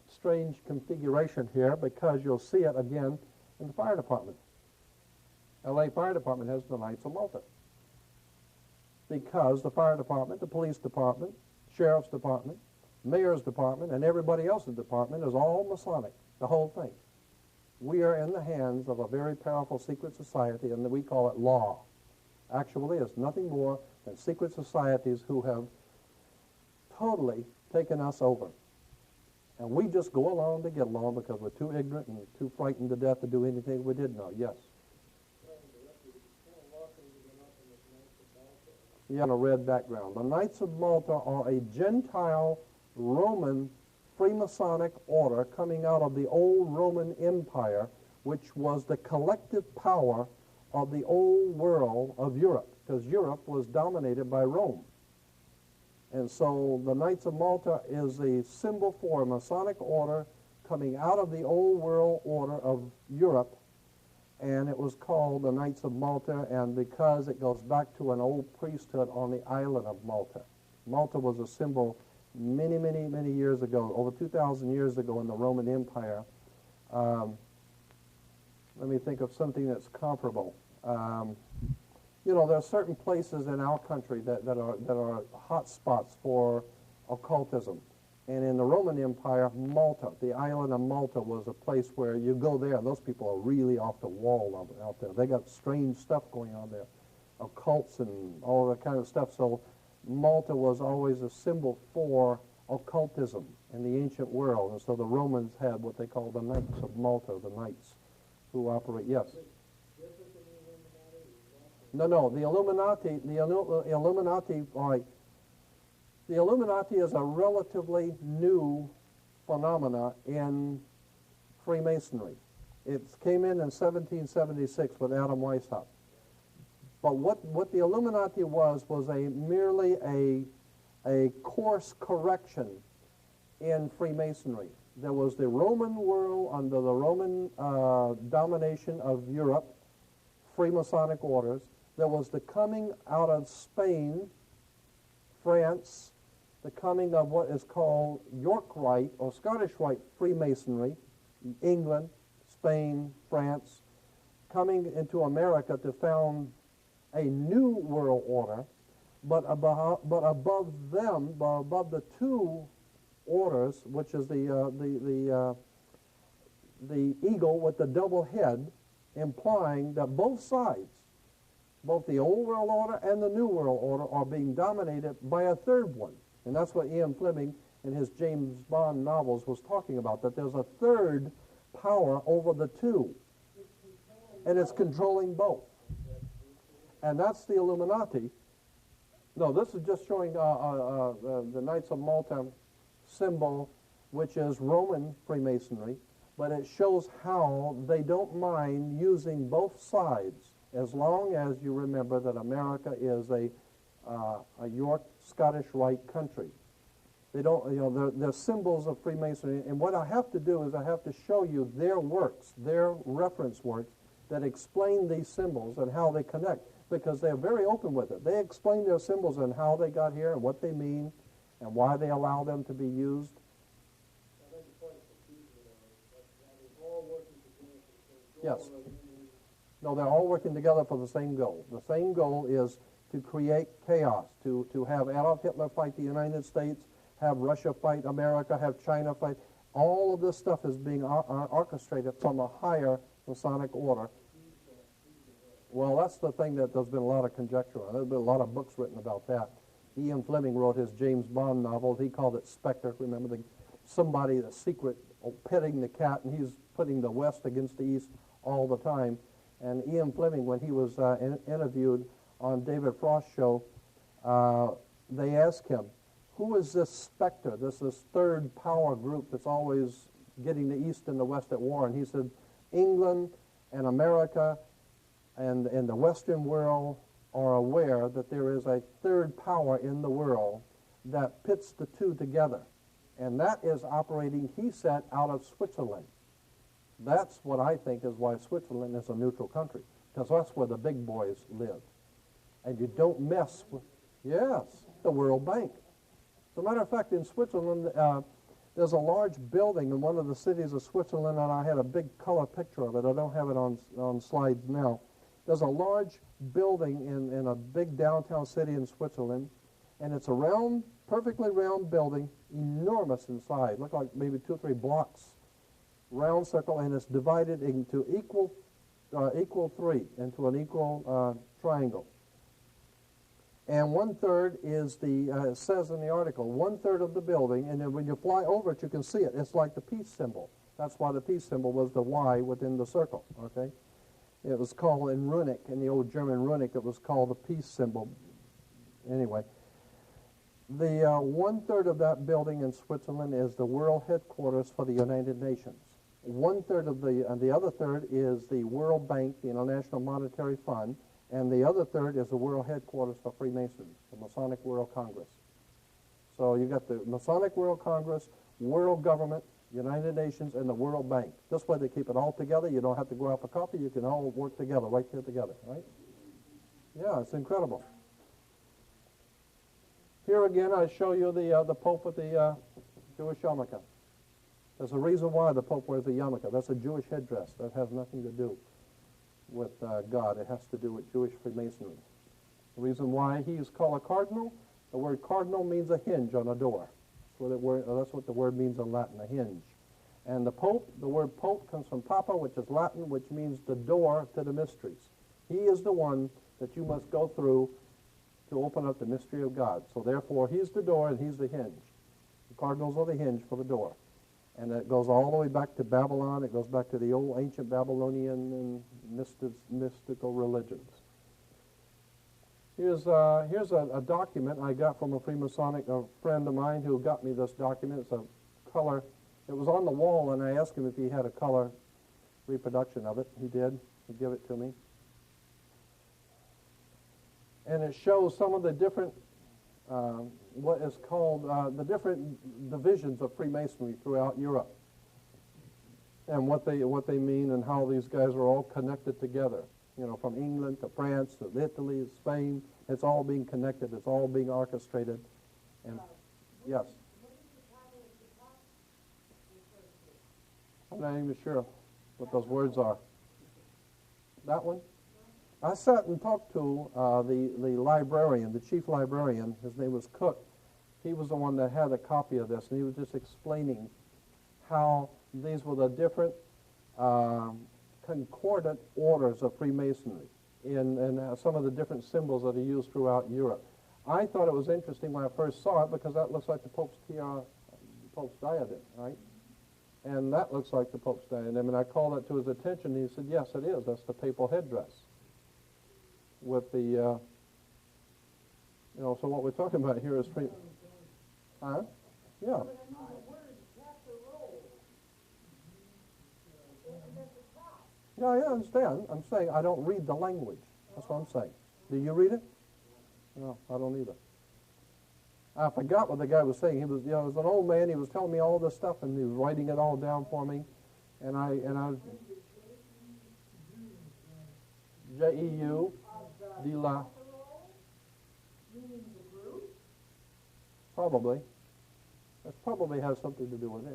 strange configuration here because you'll see it again in the fire department. LA Fire Department has the Knights of Malta. Because the fire department, the police department, sheriff's department, mayor's department, and everybody else's department is all Masonic, the whole thing. We are in the hands of a very powerful secret society, and we call it law. Actually, it's nothing more than secret societies who have totally taken us over. And we just go along to get along because we're too ignorant and too frightened to death to do anything we didn't know. Yes? Yeah, on a red background. The Knights of Malta are a Gentile Roman Freemasonic order coming out of the old Roman Empire, which was the collective power of the old world of Europe, because Europe was dominated by Rome. And so the Knights of Malta is a symbol for a Masonic order coming out of the old world order of Europe, and it was called the Knights of Malta, and because it goes back to an old priesthood on the island of Malta. Malta was a symbol many, many, many years ago, over 2,000 years ago in the Roman Empire. Let me think of something that's comparable. You know, there are certain places in our country that are hot spots for occultism. And in the Roman Empire, Malta, the island of Malta, was a place where you go there, and those people are really off the wall out there. They got strange stuff going on there, occults and all that kind of stuff. So Malta was always a symbol for occultism in the ancient world. And so the Romans had what they called the Knights of Malta, the knights who operate. Yes? No, the Illuminati, the Illuminati is a relatively new phenomena in Freemasonry. It came in 1776 with Adam Weishaupt. But what the Illuminati was merely a course correction in Freemasonry. There was the Roman world under the Roman domination of Europe, Freemasonic orders. There was the coming out of Spain, France, the coming of what is called York Rite or Scottish Rite Freemasonry, England, Spain, France, coming into America to found a new world order, but above them, above the two orders, which is the eagle with the double head, implying that both sides both the old world order and the new world order are being dominated by a third one. And that's what Ian Fleming in his James Bond novels was talking about, that there's a third power over the two. And it's controlling both. And that's the Illuminati. No, this is just showing the Knights of Malta symbol, which is Roman Freemasonry, but it shows how they don't mind using both sides, as long as you remember that America is a York Scottish Rite country. They don't, you know, they're symbols of Freemasonry, and what I have to do is I have to show you their works, their reference works, that explain these symbols and how they connect, because they're very open with it. They explain their symbols and how they got here and what they mean and why they allow them to be used. Yes. No, they're all working together for the same goal. The same goal is to create chaos, to have Adolf Hitler fight the United States, have Russia fight America, have China fight. All of this stuff is being orchestrated from a higher Masonic order. Well, that's the thing that there's been a lot of conjecture on. There's been a lot of books written about that. Ian Fleming wrote his James Bond novel. He called it Spectre. Remember, somebody, the secret, petting the cat, and he's putting the West against the East all the time. And Ian Fleming, when he was interviewed on David Frost's show, they asked him, who is this Spectre, this third power group that's always getting the East and the West at war? And he said, England and America and the Western world are aware that there is a third power in the world that pits the two together. And that is operating, he said, out of Switzerland. That's what I think is why Switzerland is a neutral country, because that's where the big boys live. And you don't mess with, yes, the World Bank. As a matter of fact, in Switzerland, there's a large building in one of the cities of Switzerland, and I had a big color picture of it. I don't have it on slides now. There's a large building in a big downtown city in Switzerland, and it's a round, perfectly round building, enormous in size, look like maybe 2 or 3 blocks, round circle, and it's divided into equal 3, into an equal triangle. And 1/3 is it says in the article, 1/3 of the building, and then when you fly over it, you can see it. It's like the peace symbol. That's why the peace symbol was the Y within the circle, okay? It was called in runic, in the old German runic, it was called the peace symbol. Anyway, the 1/3 of that building in Switzerland is the world headquarters for the United Nations. 1/3 of the other third is the World Bank, the International Monetary Fund, and the other third is the world headquarters for Freemasonry, the Masonic World Congress. So you got the Masonic World Congress, World Government, United Nations, and the World Bank. This way they keep it all together. You don't have to go out for coffee. You can all work together, right there together, right? Yeah, it's incredible. Here again, I show you the Pope with the Jewish yarmulke. There's a reason why the Pope wears a yarmulke. That's a Jewish headdress. That has nothing to do with God. It has to do with Jewish Freemasonry. The reason why he is called a cardinal, the word cardinal means a hinge on a door. That's what the word means in Latin, a hinge. And the Pope, the word Pope comes from Papa, which is Latin, which means the door to the mysteries. He is the one that you must go through to open up the mystery of God. So therefore, he's the door and he's the hinge. The cardinals are the hinge for the door. And it goes all the way back to Babylon. It goes back to the old ancient Babylonian and mystical religions. Here's a document I got from a Freemasonic friend of mine who got me this document. It's a color. It was on the wall, and I asked him if he had a color reproduction of it. He did. He gave it to me. And it shows some of the different, what is called, the different divisions of Freemasonry throughout Europe. And what they mean and how these guys are all connected together. You know, from England to France to Italy, Spain, it's all being connected. It's all being orchestrated. And yes, I'm not even sure what those words are. That one? I sat and talked to the librarian, the chief librarian. His name was Cook. He was the one that had a copy of this, and he was just explaining how these were the different concordant orders of Freemasonry. in some of the different symbols that are used throughout Europe. I thought it was interesting when I first saw it because that looks like the Pope's tiara, Pope's diadem, right? And that looks like the Pope's diadem. And I called that to his attention. And he said, yes, it is. That's the papal headdress. With the, so what we're talking about here is free. Huh? Yeah. Yeah, I understand. I'm saying I don't read the language. That's what I'm saying. Do you read it? No, I don't either. I forgot what the guy was saying. He was, he was an old man. He was telling me all this stuff, and he was writing it all down for me. And I J-E-U, D-La. Probably. That probably has something to do with it.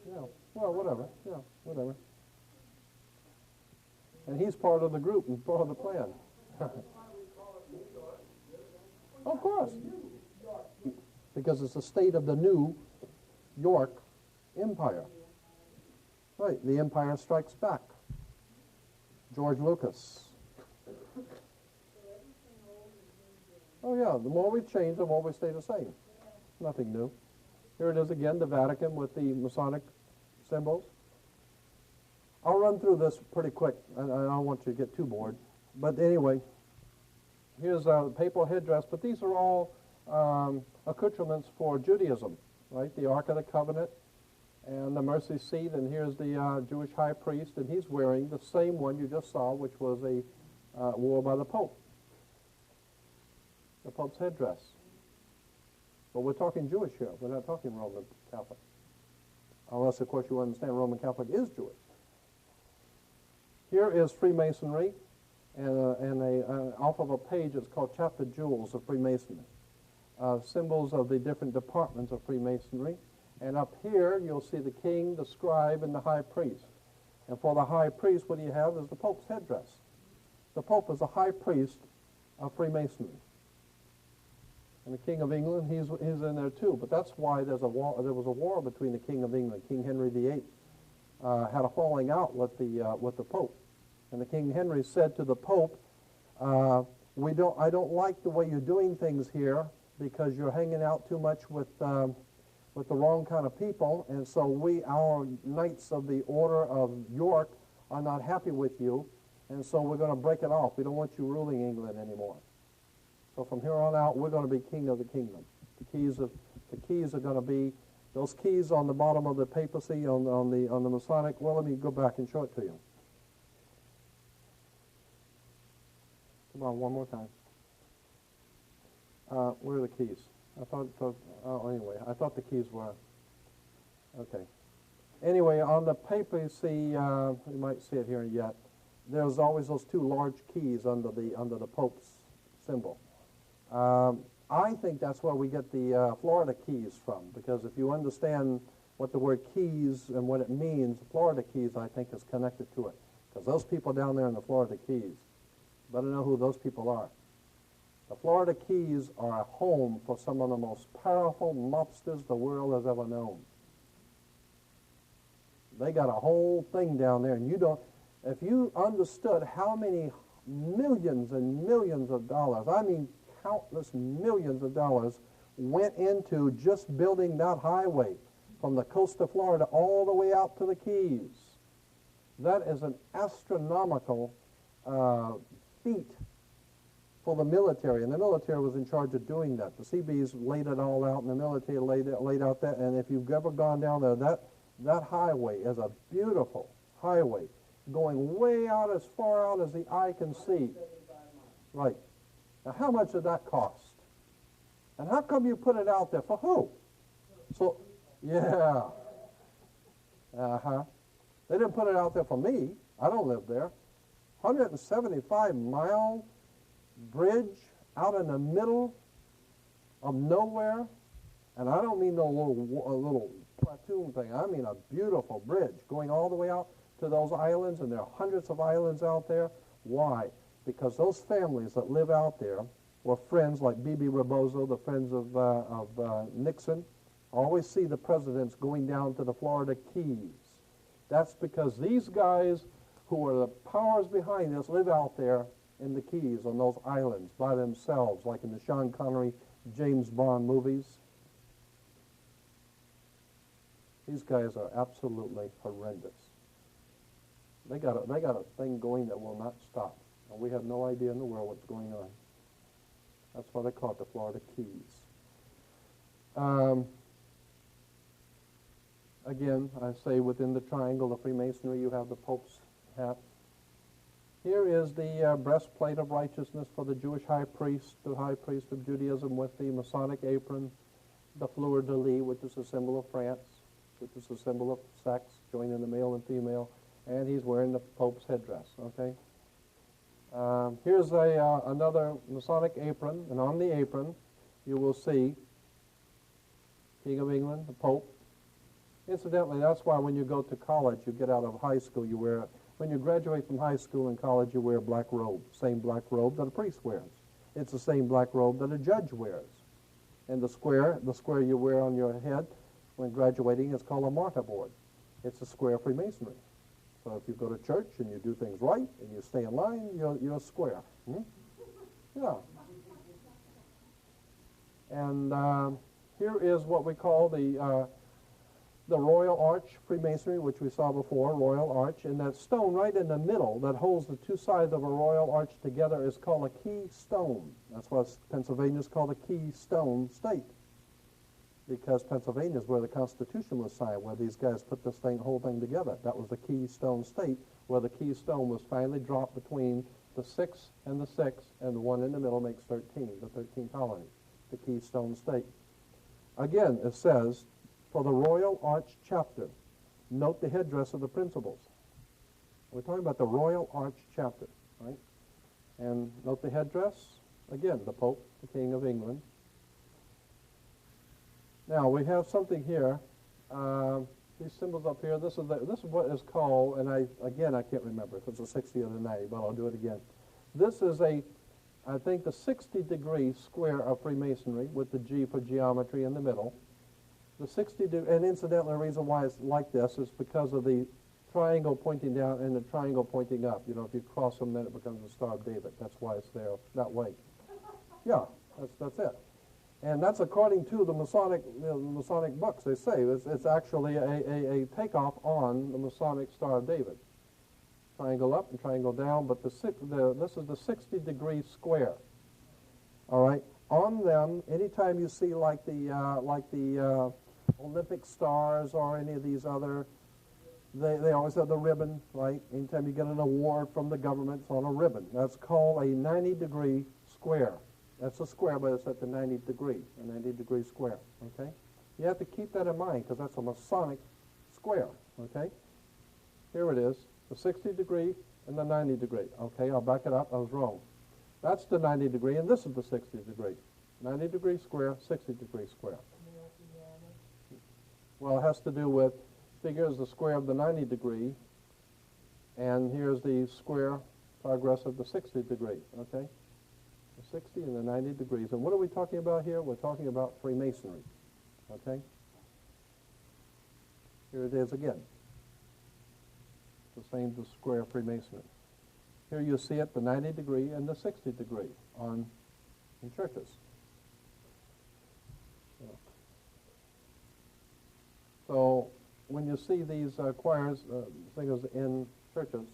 Yeah. Well, whatever. Yeah, whatever. And he's part of the group and part of the plan. Of course. Because it's the state of the New York Empire. Right, the Empire Strikes Back. George Lucas. Oh yeah, the more we change, the more we stay the same. Nothing new. Here it is again, the Vatican with the Masonic symbols. I'll run through this pretty quick. I don't want you to get too bored. But anyway, here's a papal headdress, but these are all accoutrements for Judaism, right? The Ark of the Covenant and the mercy seat, and here's the Jewish high priest, and he's wearing the same one you just saw, which was wore by the Pope. The Pope's headdress. But we're talking Jewish here. We're not talking Roman Catholic. Unless, of course, you understand Roman Catholic is Jewish. Here is Freemasonry, and off of a page it's called Chapter Jewels of Freemasonry. Symbols of the different departments of Freemasonry. And up here you'll see the king, the scribe, and the high priest. And for the high priest, what you have is the Pope's headdress. The Pope is the high priest of Freemasonry. And the King of England, he's in there too. But that's why there was a war between the King of England, King Henry VIII, had a falling out with the Pope. And the King Henry said to the Pope, I don't like the way you're doing things here because you're hanging out too much with the wrong kind of people, and so our Knights of the Order of York are not happy with you, and so we're going to break it off. We don't want you ruling England anymore. So from here on out, we're going to be king of the kingdom. The keys are going to be those keys on the bottom of the papacy on the Masonic. Well, let me go back and show it to you. Come on, one more time. Where are the keys? I thought the keys were, okay. Anyway, on the papacy, you might see it here yet, there's always those two large keys under the Pope's symbol. I think that's where we get the Florida keys from, because if you understand what the word keys and what it means, Florida keys, I think, is connected to it. Because those people down there in the Florida keys, better know who those people are. The Florida Keys are a home for some of the most powerful mobsters the world has ever known. They got a whole thing down there, and if you understood how many millions and millions of dollars, I mean countless millions of dollars, went into just building that highway from the coast of Florida all the way out to the Keys. That is an astronomical feat for the military, and the military was in charge of doing that. The Seabees laid it all out, and the military laid out that, and if you've ever gone down there, that highway is a beautiful highway, going way out, as far out as the eye can see. Right. Now, how much did that cost? And how come you put it out there? For who? So, yeah. They didn't put it out there for me. I don't live there. 175-mile bridge out in the middle of nowhere, and I don't mean no little platoon thing. I mean a beautiful bridge going all the way out to those islands, and there are hundreds of islands out there. Why? Because those families that live out there were friends like B.B. Rebozo, the friends of Nixon. I always see the presidents going down to the Florida Keys. That's because these guys who are the powers behind this live out there in the Keys on those islands by themselves, like in the Sean Connery, James Bond movies. These guys are absolutely horrendous. They got a thing going that will not stop. And we have no idea in the world what's going on. That's why they call it the Florida Keys. Again, I say within the triangle of Freemasonry, you have the Pope's hat. Here is the breastplate of righteousness for the Jewish high priest, the high priest of Judaism, with the Masonic apron, the fleur-de-lis, which is a symbol of France, which is a symbol of sex, joining the male and female, and he's wearing the Pope's headdress, okay? Here's another Masonic apron, and on the apron you will see King of England, the Pope. Incidentally, that's why when you go to college, you get out of high school, you wear, when you graduate from high school and college, you wear a black robe, same black robe that a priest wears. It's the same black robe that a judge wears. And the square you wear on your head when graduating is called a martyr board. It's a square of Freemasonry. So if you go to church and you do things right and you stay in line, you're square. Yeah. And here is what we call the Royal Arch Freemasonry, which we saw before, Royal Arch. And that stone right in the middle that holds the two sides of a Royal Arch together is called a keystone. That's why Pennsylvania is called a keystone state. Because Pennsylvania is where the Constitution was signed, where these guys put this whole thing together. That was the keystone state, where the keystone was finally dropped between the 6 and the 6, and the one in the middle makes 13, the 13 colony, the keystone state. Again, it says, for the Royal Arch chapter, note the headdress of the principals. We're talking about the Royal Arch chapter, right? And note the headdress, again, the Pope, the King of England. Now, we have something here, these symbols up here, this is what is called, and I can't remember if it's a 60 or the 90, but I'll do it again. This is I think the 60-degree square of Freemasonry with the G for geometry in the middle. The 60-degree, and incidentally, the reason why it's like this is because of the triangle pointing down and the triangle pointing up. You know, if you cross them, then it becomes the Star of David. That's why it's there that way. Yeah, that's it. And that's according to the Masonic books. They say it's actually a takeoff on the Masonic Star of David. Triangle up and triangle down, but this is the 60-degree square. All right. On them, anytime you see like the Olympic stars or any of these other, they always have the ribbon, right? Anytime you get an award from the government, it's on a ribbon. That's called a 90-degree square. That's a square, but it's at the 90-degree square, okay? You have to keep that in mind because that's a Masonic square, okay? Here it is, the 60-degree and the 90-degree. Okay, I'll back it up. I was wrong. That's the 90-degree, and this is the 60-degree. 90-degree square, 60-degree square. Well, it has to do with, figures the square of the 90-degree, and here's the square progress of the 60-degree, okay? The 60 and the 90 degrees. And what are we talking about here? We're talking about Freemasonry. Okay? Here it is again. The same the square of Freemasonry. Here you see it, the 90 degree and the 60 degree in churches. So when you see these choirs, singers in churches,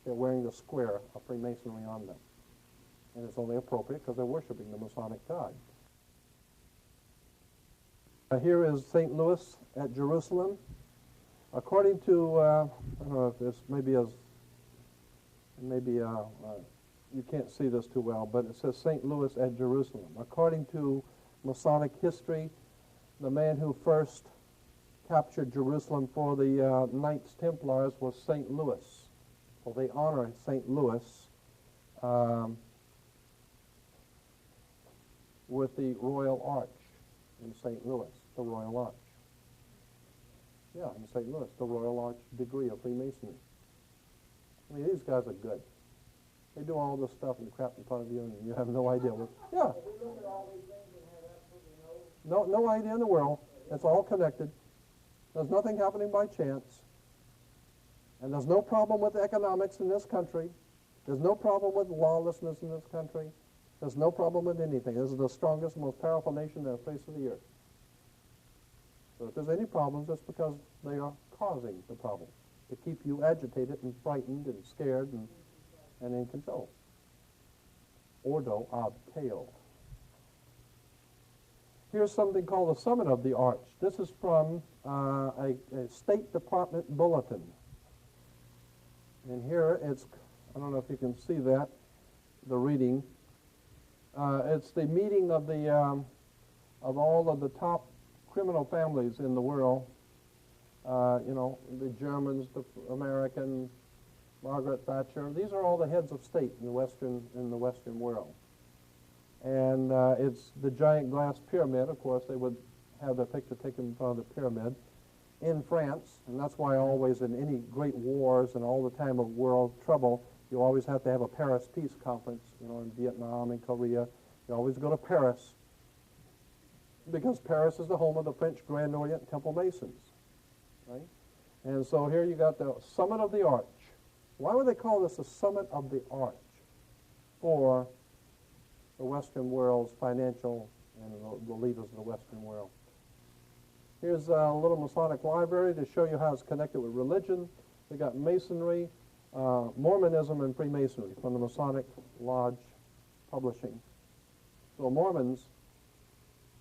they're wearing the square of Freemasonry on them. And it's only appropriate because they're worshiping the Masonic God. Here is St. Louis at Jerusalem. According to, I don't know if this you can't see this too well, but it says St. Louis at Jerusalem. According to Masonic history, the man who first captured Jerusalem for the Knights Templars was St. Louis. So they honor St. Louis with the Royal Arch in St. Louis, the Royal Arch. Yeah, in St. Louis, the Royal Arch degree of Freemasonry. I mean, these guys are good. They do all this stuff and crap in front of you, and you have no idea what. Yeah. No idea in the world. It's all connected. There's nothing happening by chance. And there's no problem with economics in this country. There's no problem with lawlessness in this country. There's no problem with anything. This is the strongest, most powerful nation on the face of the earth. So if there's any problems, it's because they are causing the problem to keep you agitated and frightened and scared and in control. Ordo ab chaos. Here's something called the Summit of the Arch. This is from a State Department bulletin. And here it's, I don't know if you can see that, the reading. It's the meeting of all of the top criminal families in the world. The Germans, the Americans, Margaret Thatcher. These are all the heads of state in the Western world. And it's the giant glass pyramid. Of course, they would have the picture taken in front of the pyramid in France, and that's why always in any great wars and all the time of world trouble, you always have to have a Paris Peace Conference. In Vietnam and Korea, you always go to Paris because Paris is the home of the French Grand Orient Temple Masons, right? And so here you got the Summit of the Arch. Why would they call this the Summit of the Arch? For the Western world's financial and the leaders of the Western world. Here's a little Masonic library to show you how it's connected with religion. We got Masonry, Mormonism, and Freemasonry from the Masonic Lodge Publishing. So Mormons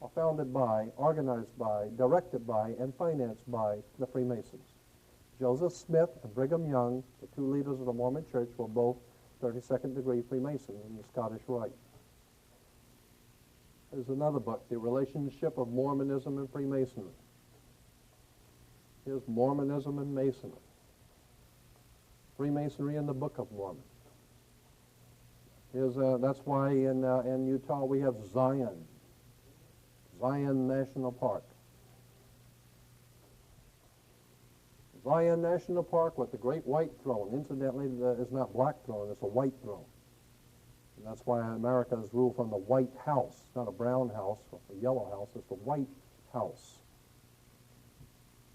are founded by, organized by, directed by, and financed by the Freemasons. Joseph Smith and Brigham Young, the two leaders of the Mormon Church, were both 32nd degree Freemasons in the Scottish Rite. There's another book, The Relationship of Mormonism and Freemasonry. Here's Mormonism and Masonry. Freemasonry in the Book of Mormon. That's why in Utah we have Zion National Park. Zion National Park with the great white throne. Incidentally, it's not black throne, it's a white throne. And that's why America is ruled from the White House, not a brown house, or a yellow house, it's the White House.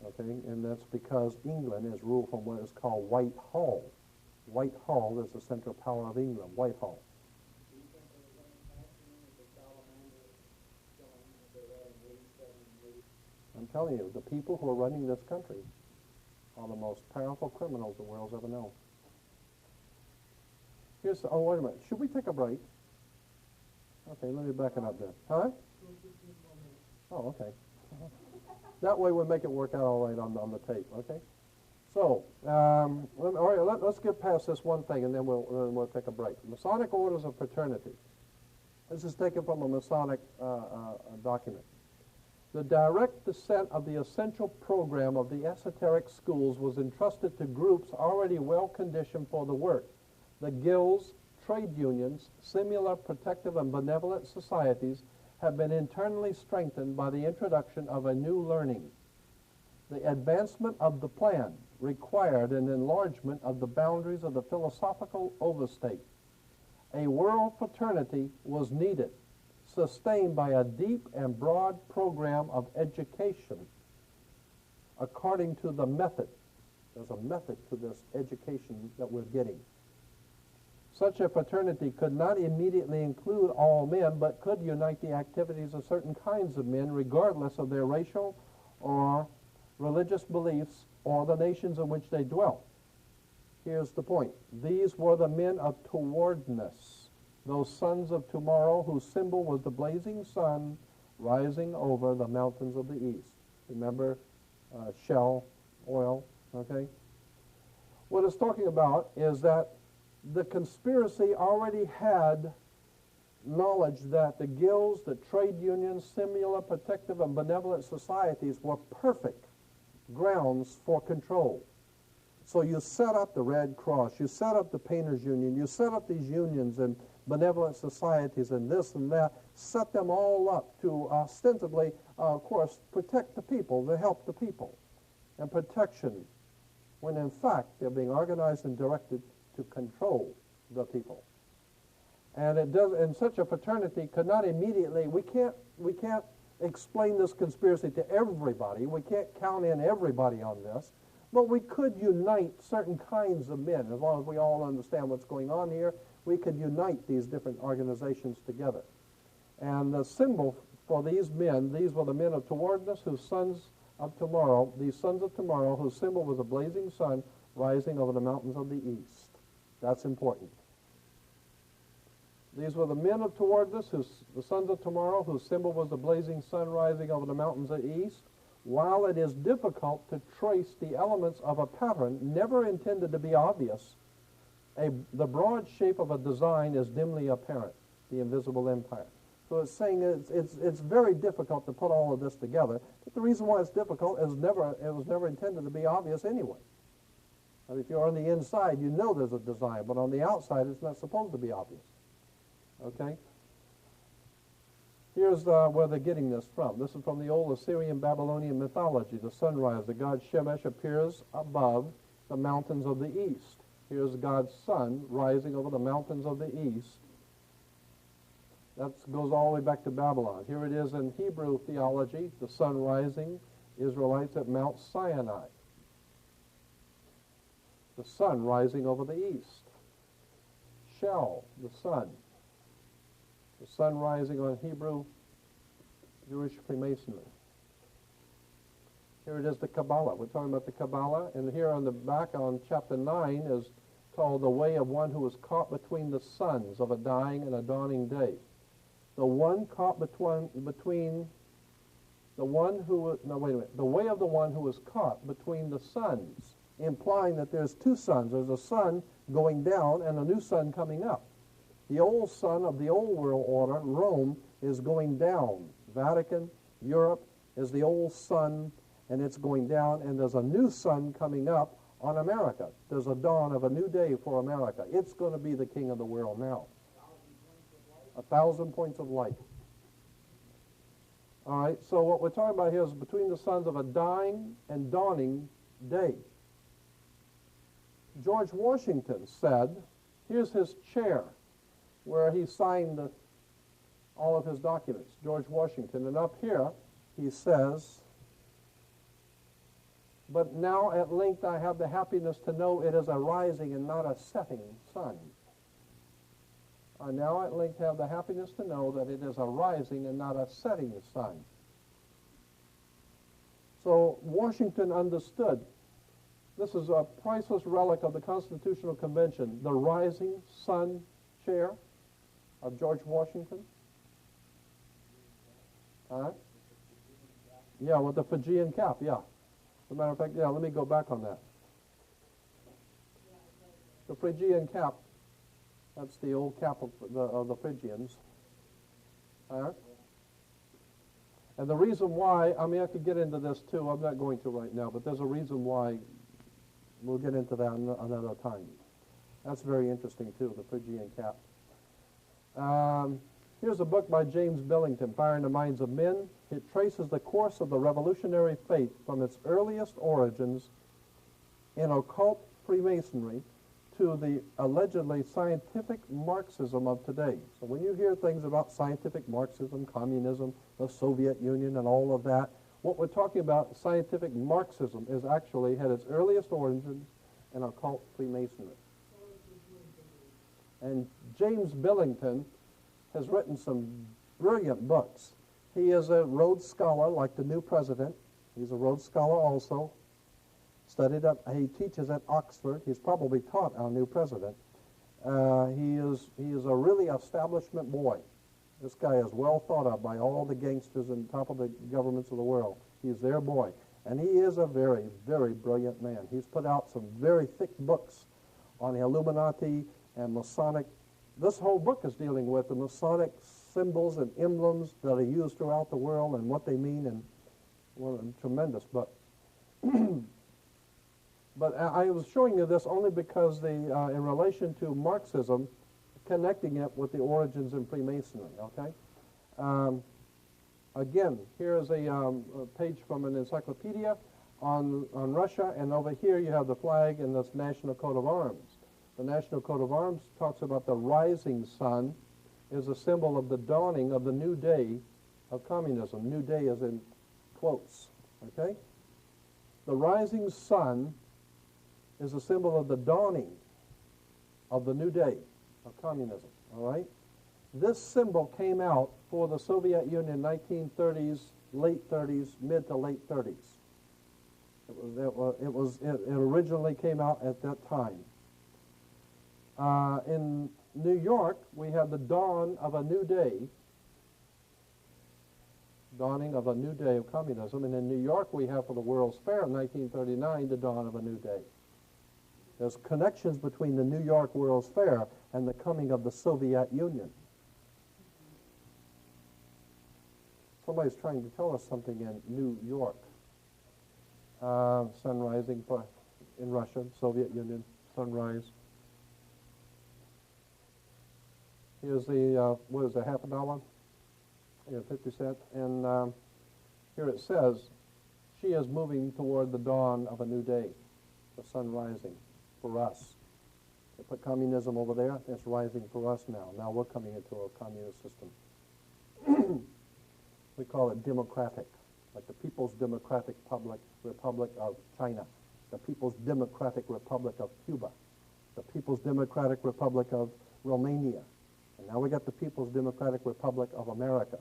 Okay, and that's because England is ruled from what is called Whitehall. Whitehall is the central power of England, Whitehall. I'm telling you, the people who are running this country are the most powerful criminals the world's ever known. Oh, wait a minute. Should we take a break? Okay, let me back it up then. Huh? Oh, okay. That way we'll make it work out all right on the tape, okay? So, all right, let's get past this one thing and then we'll take a break. Masonic Orders of Fraternity. This is taken from a Masonic document. The direct descent of the essential program of the esoteric schools was entrusted to groups already well conditioned for the work. The guilds, trade unions, similar protective and benevolent societies have been internally strengthened by the introduction of a new learning. The advancement of the plan required an enlargement of the boundaries of the philosophical overstate. A world fraternity was needed, sustained by a deep and broad program of education according to the method. There's a method to this education that we're getting. Such a fraternity could not immediately include all men, but could unite the activities of certain kinds of men, regardless of their racial or religious beliefs or the nations in which they dwelt. Here's the point. These were the men of towardness, those sons of tomorrow whose symbol was the blazing sun rising over the mountains of the east. Remember Shell oil, okay? What it's talking about is that the conspiracy already had knowledge that the guilds, the trade unions, similar protective and benevolent societies were perfect grounds for control. So you set up the Red Cross, you set up the Painters Union, you set up these unions and benevolent societies and this and that, set them all up to ostensibly, of course, protect the people, to help the people, and protection, when in fact they're being organized and directed to control the people. And it does, and such a fraternity could not immediately, we can't explain this conspiracy to everybody. We can't count in everybody on this. But we could unite certain kinds of men. As long as we all understand what's going on here, we could unite these different organizations together. And the symbol for these men, these were the men of towardness, whose sons of tomorrow, these sons of tomorrow, whose symbol was a blazing sun rising over the mountains of the east. That's important. These were the men of towardness, the sons of tomorrow, whose symbol was the blazing sun rising over the mountains of the east. While it is difficult to trace the elements of a pattern never intended to be obvious, the broad shape of a design is dimly apparent, the invisible empire. So it's saying it's very difficult to put all of this together. But the reason why it's difficult is it was never intended to be obvious anyway. And if you're on the inside, you know there's a design, but on the outside, it's not supposed to be obvious. Okay? Here's where they're getting this from. This is from the old Assyrian Babylonian mythology. The sunrise, the god Shemesh appears above the mountains of the east. Here's God's sun rising over the mountains of the east. That goes all the way back to Babylon. Here it is in Hebrew theology, the sun rising, Israelites at Mount Sinai. The sun rising over the east. Shell, the sun. The sun rising on Hebrew Jewish Freemasonry. Here it is, the Kabbalah. We're talking about the Kabbalah, and here on the back on chapter 9 is called the way of one who was caught between the suns of a dying and a dawning day. The one caught between the one who, no, wait a minute, the way of the one who was caught between the suns, implying that there's two suns. There's a sun going down and a new sun coming up. The old sun of the old world order, Rome, is going down. Vatican, Europe, is the old sun, and it's going down, and there's a new sun coming up on America. There's a dawn of a new day for America. It's going to be the king of the world now. 1,000 points of light. All right, so what we're talking about here is between the suns of a dying and dawning day. George Washington said, here's his chair where he signed all of his documents, George Washington. And up here he says, but now at length I have the happiness to know it is a rising and not a setting sun. I now at length have the happiness to know that it is a rising and not a setting sun. So Washington understood. This is a priceless relic of the Constitutional Convention, the rising sun chair of George Washington. Yeah, with the Fijian cap, yeah. As a matter of fact, yeah, let me go back on that. The Fijian cap, that's the old cap of the Fijians. And the reason why, I mean, I could get into this too. I'm not going to right now, but there's a reason why. We'll get into that another time. That's very interesting too, the Phrygian cap. Here's a book by James Billington, Fire in the Minds of Men. It traces the course of the revolutionary faith from its earliest origins in occult Freemasonry to the allegedly scientific Marxism of today. So when you hear things about scientific Marxism, communism, the Soviet Union, and all of that, what we're talking about, scientific Marxism, is actually had its earliest origins in occult Freemasonry. And James Billington has written some brilliant books. He is a Rhodes Scholar, like the new president. He's a Rhodes Scholar also. He teaches at Oxford. He's probably taught our new president. He is a really establishment boy. This guy is well thought of by all the gangsters on top of the governments of the world. He's their boy. And he is a very, very brilliant man. He's put out some very thick books on the Illuminati and Masonic. This whole book is dealing with the Masonic symbols and emblems that are used throughout the world and what they mean, and well, a tremendous book. But I was showing you this only because in relation to Marxism, connecting it with the origins in Freemasonry, okay? Again, here is a page from an encyclopedia on Russia, and over here you have the flag and this national coat of arms. The national coat of arms talks about the rising sun is a symbol of the dawning of the new day of communism. New day is in quotes, okay? The rising sun is a symbol of the dawning of the new day of communism, all right? This symbol came out for the Soviet Union in 1930s, late 30s, mid to late 30s. It originally came out at that time. In New York, we have the dawn of a new day, dawning of a new day of communism. And in New York, we have for the World's Fair in 1939, the dawn of a new day. There's connections between the New York World's Fair and the coming of the Soviet Union. Somebody's trying to tell us something in New York. Sun rising in Russia, Soviet Union, sunrise. Here's the, what is it, half a dollar? Yeah, 50 cents. And here it says, she is moving toward the dawn of a new day, the sun rising for us. They put communism over there, it's rising for us now. Now we're coming into a communist system. We call it democratic, like the People's Democratic Republic of China, the People's Democratic Republic of Cuba, the People's Democratic Republic of Romania, and now we got the People's Democratic Republic of America.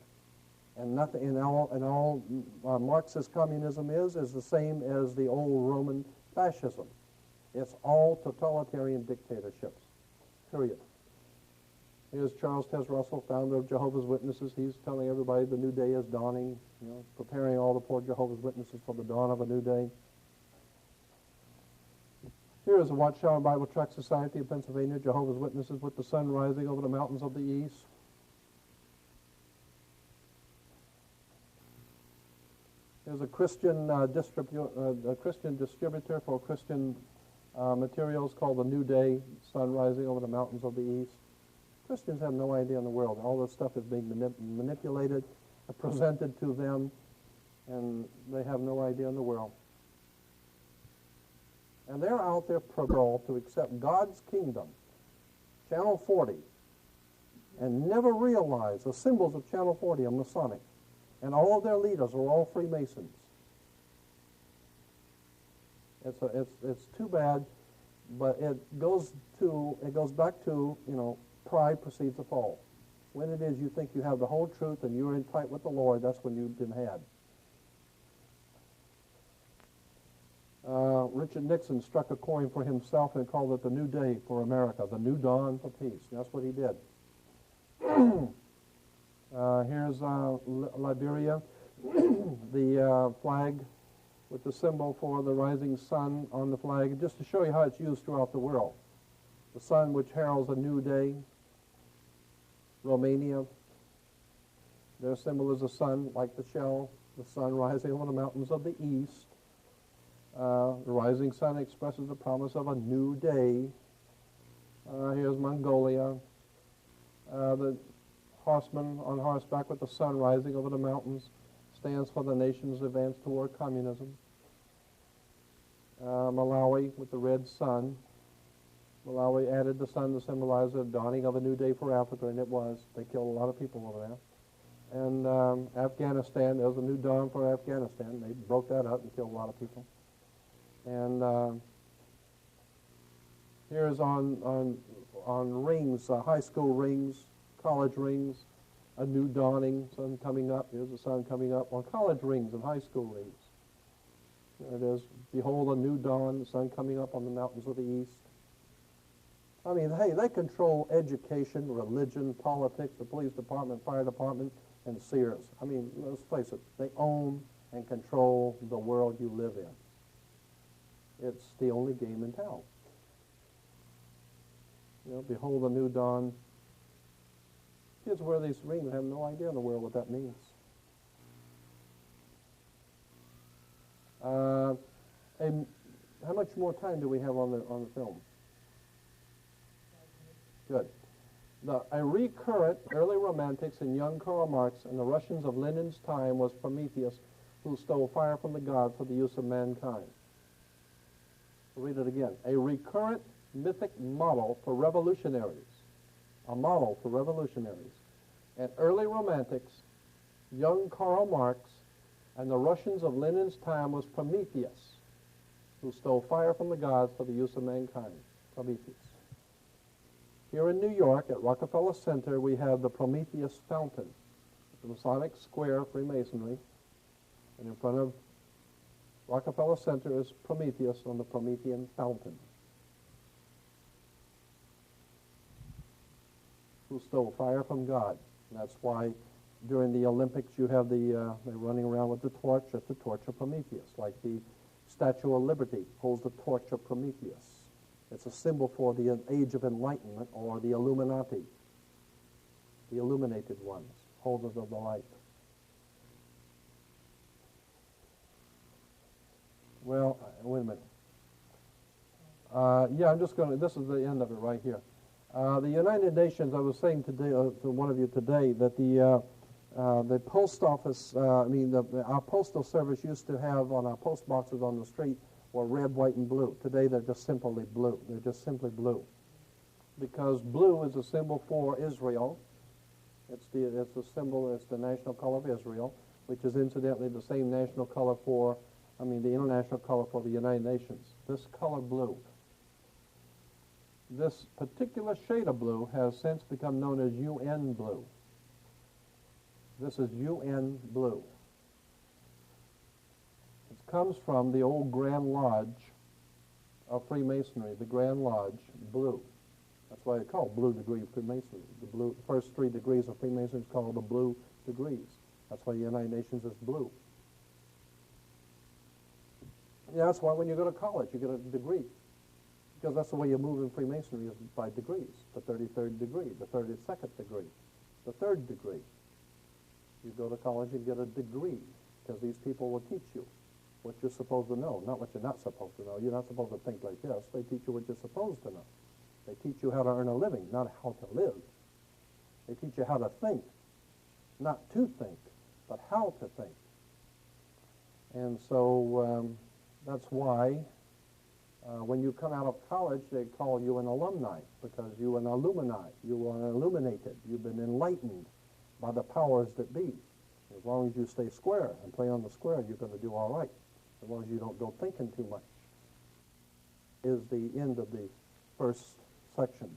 And nothing in all Marxist communism is the same as the old Roman fascism. It's all totalitarian dictatorships, period. Here's Charles Taze Russell, founder of Jehovah's Witnesses. He's telling everybody the new day is dawning, preparing all the poor Jehovah's Witnesses for the dawn of a new day. Here is the Watchtower Bible Tract Society of Pennsylvania, Jehovah's Witnesses with the sun rising over the mountains of the east. Here's a Christian distributor for Christian materials called the New Day, sun rising over the mountains of the east. Christians have no idea in the world. All this stuff is being manipulated, presented to them, and they have no idea in the world. And they're out there programmed to accept God's kingdom, Channel 40, and never realize the symbols of Channel 40 are Masonic. And all of their leaders are all Freemasons. It's too bad, but it goes back to, pride precedes a fall. When it is you think you have the whole truth and you're in tight with the Lord, that's when you've been had. Richard Nixon struck a coin for himself and called it the New Day for America, the New Dawn for Peace. That's what he did. Here's Liberia, the flag with the symbol for the rising sun on the flag, just to show you how it's used throughout the world. The sun which heralds a new day. Romania, their symbol is the sun, like the shell, the sun rising over the mountains of the east. The rising sun expresses the promise of a new day. Here's Mongolia. The horseman on horseback with the sun rising over the mountains stands for the nation's advance toward communism. Malawi with the red sun. Malawi added the sun to symbolize the dawning of a new day for Africa, and it was. They killed a lot of people over there. And Afghanistan, there was a new dawn for Afghanistan. They broke that up and killed a lot of people. And here's on rings, high school rings, college rings, a new dawning, sun coming up. Here's the sun coming up on college rings and high school rings. There it is. Behold a new dawn, the sun coming up on the mountains of the east. I mean, hey, they control education, religion, politics, the police department, fire department, and Sears. I mean, let's face it, they own and control the world you live in. It's the only game in town. Behold a new dawn. Kids wear these rings and have no idea in the world what that means. And how much more time do we have on the film? Good. A recurrent early romantics in young Karl Marx and the Russians of Lenin's time was Prometheus, who stole fire from the god for the use of mankind. I'll read it again. A recurrent mythic model for revolutionaries. A model for revolutionaries. And early romantics, young Karl Marx, and the Russians of Lenin's time was Prometheus, who stole fire from the gods for the use of mankind. Prometheus. Here in New York, at Rockefeller Center, we have the Prometheus Fountain. The Masonic Square, Freemasonry, and in front of Rockefeller Center is Prometheus on the Promethean Fountain, who stole fire from God. And that's why during the Olympics you have they're running around with the torch. That's the torch of Prometheus, like the Statue of Liberty holds the torch of Prometheus. It's a symbol for the Age of Enlightenment, or the Illuminati, the illuminated ones, holders of the light. Well, wait a minute. Yeah, I'm just going to, this is the end of it right here. The United Nations, I was saying today to one of you today that the post office, our postal service used to have on our post boxes on the street were red, white, and blue. Today they're just simply blue. They're just simply blue. Because blue is a symbol for Israel. It's the symbol, it's the national color of Israel, which is incidentally the same national color for, the international color for the United Nations. This color blue. This particular shade of blue has since become known as UN blue. This is UN blue. It comes from the old Grand Lodge of Freemasonry, the Grand Lodge blue. That's why they call it blue degree of Freemasonry. The first 3 degrees of Freemasonry is called the blue degrees. That's why the United Nations is blue. Yeah, that's why when you go to college, you get a degree. Because that's the way you move in Freemasonry, is by degrees. The 33rd degree, the 32nd degree, the 3rd degree. You go to college and get a degree, because these people will teach you what you're supposed to know, not what you're not supposed to know. You're not supposed to think like this. They teach you what you're supposed to know. They teach you how to earn a living, not how to live. They teach you how to think, not to think, but how to think. And so that's why when you come out of college, they call you an alumni, because you are an illumini. You are illuminated. You've been enlightened by the powers that be. As long as you stay square and play on the square, you're going to do all right. As long as you don't go thinking too much. Is the end of the first section.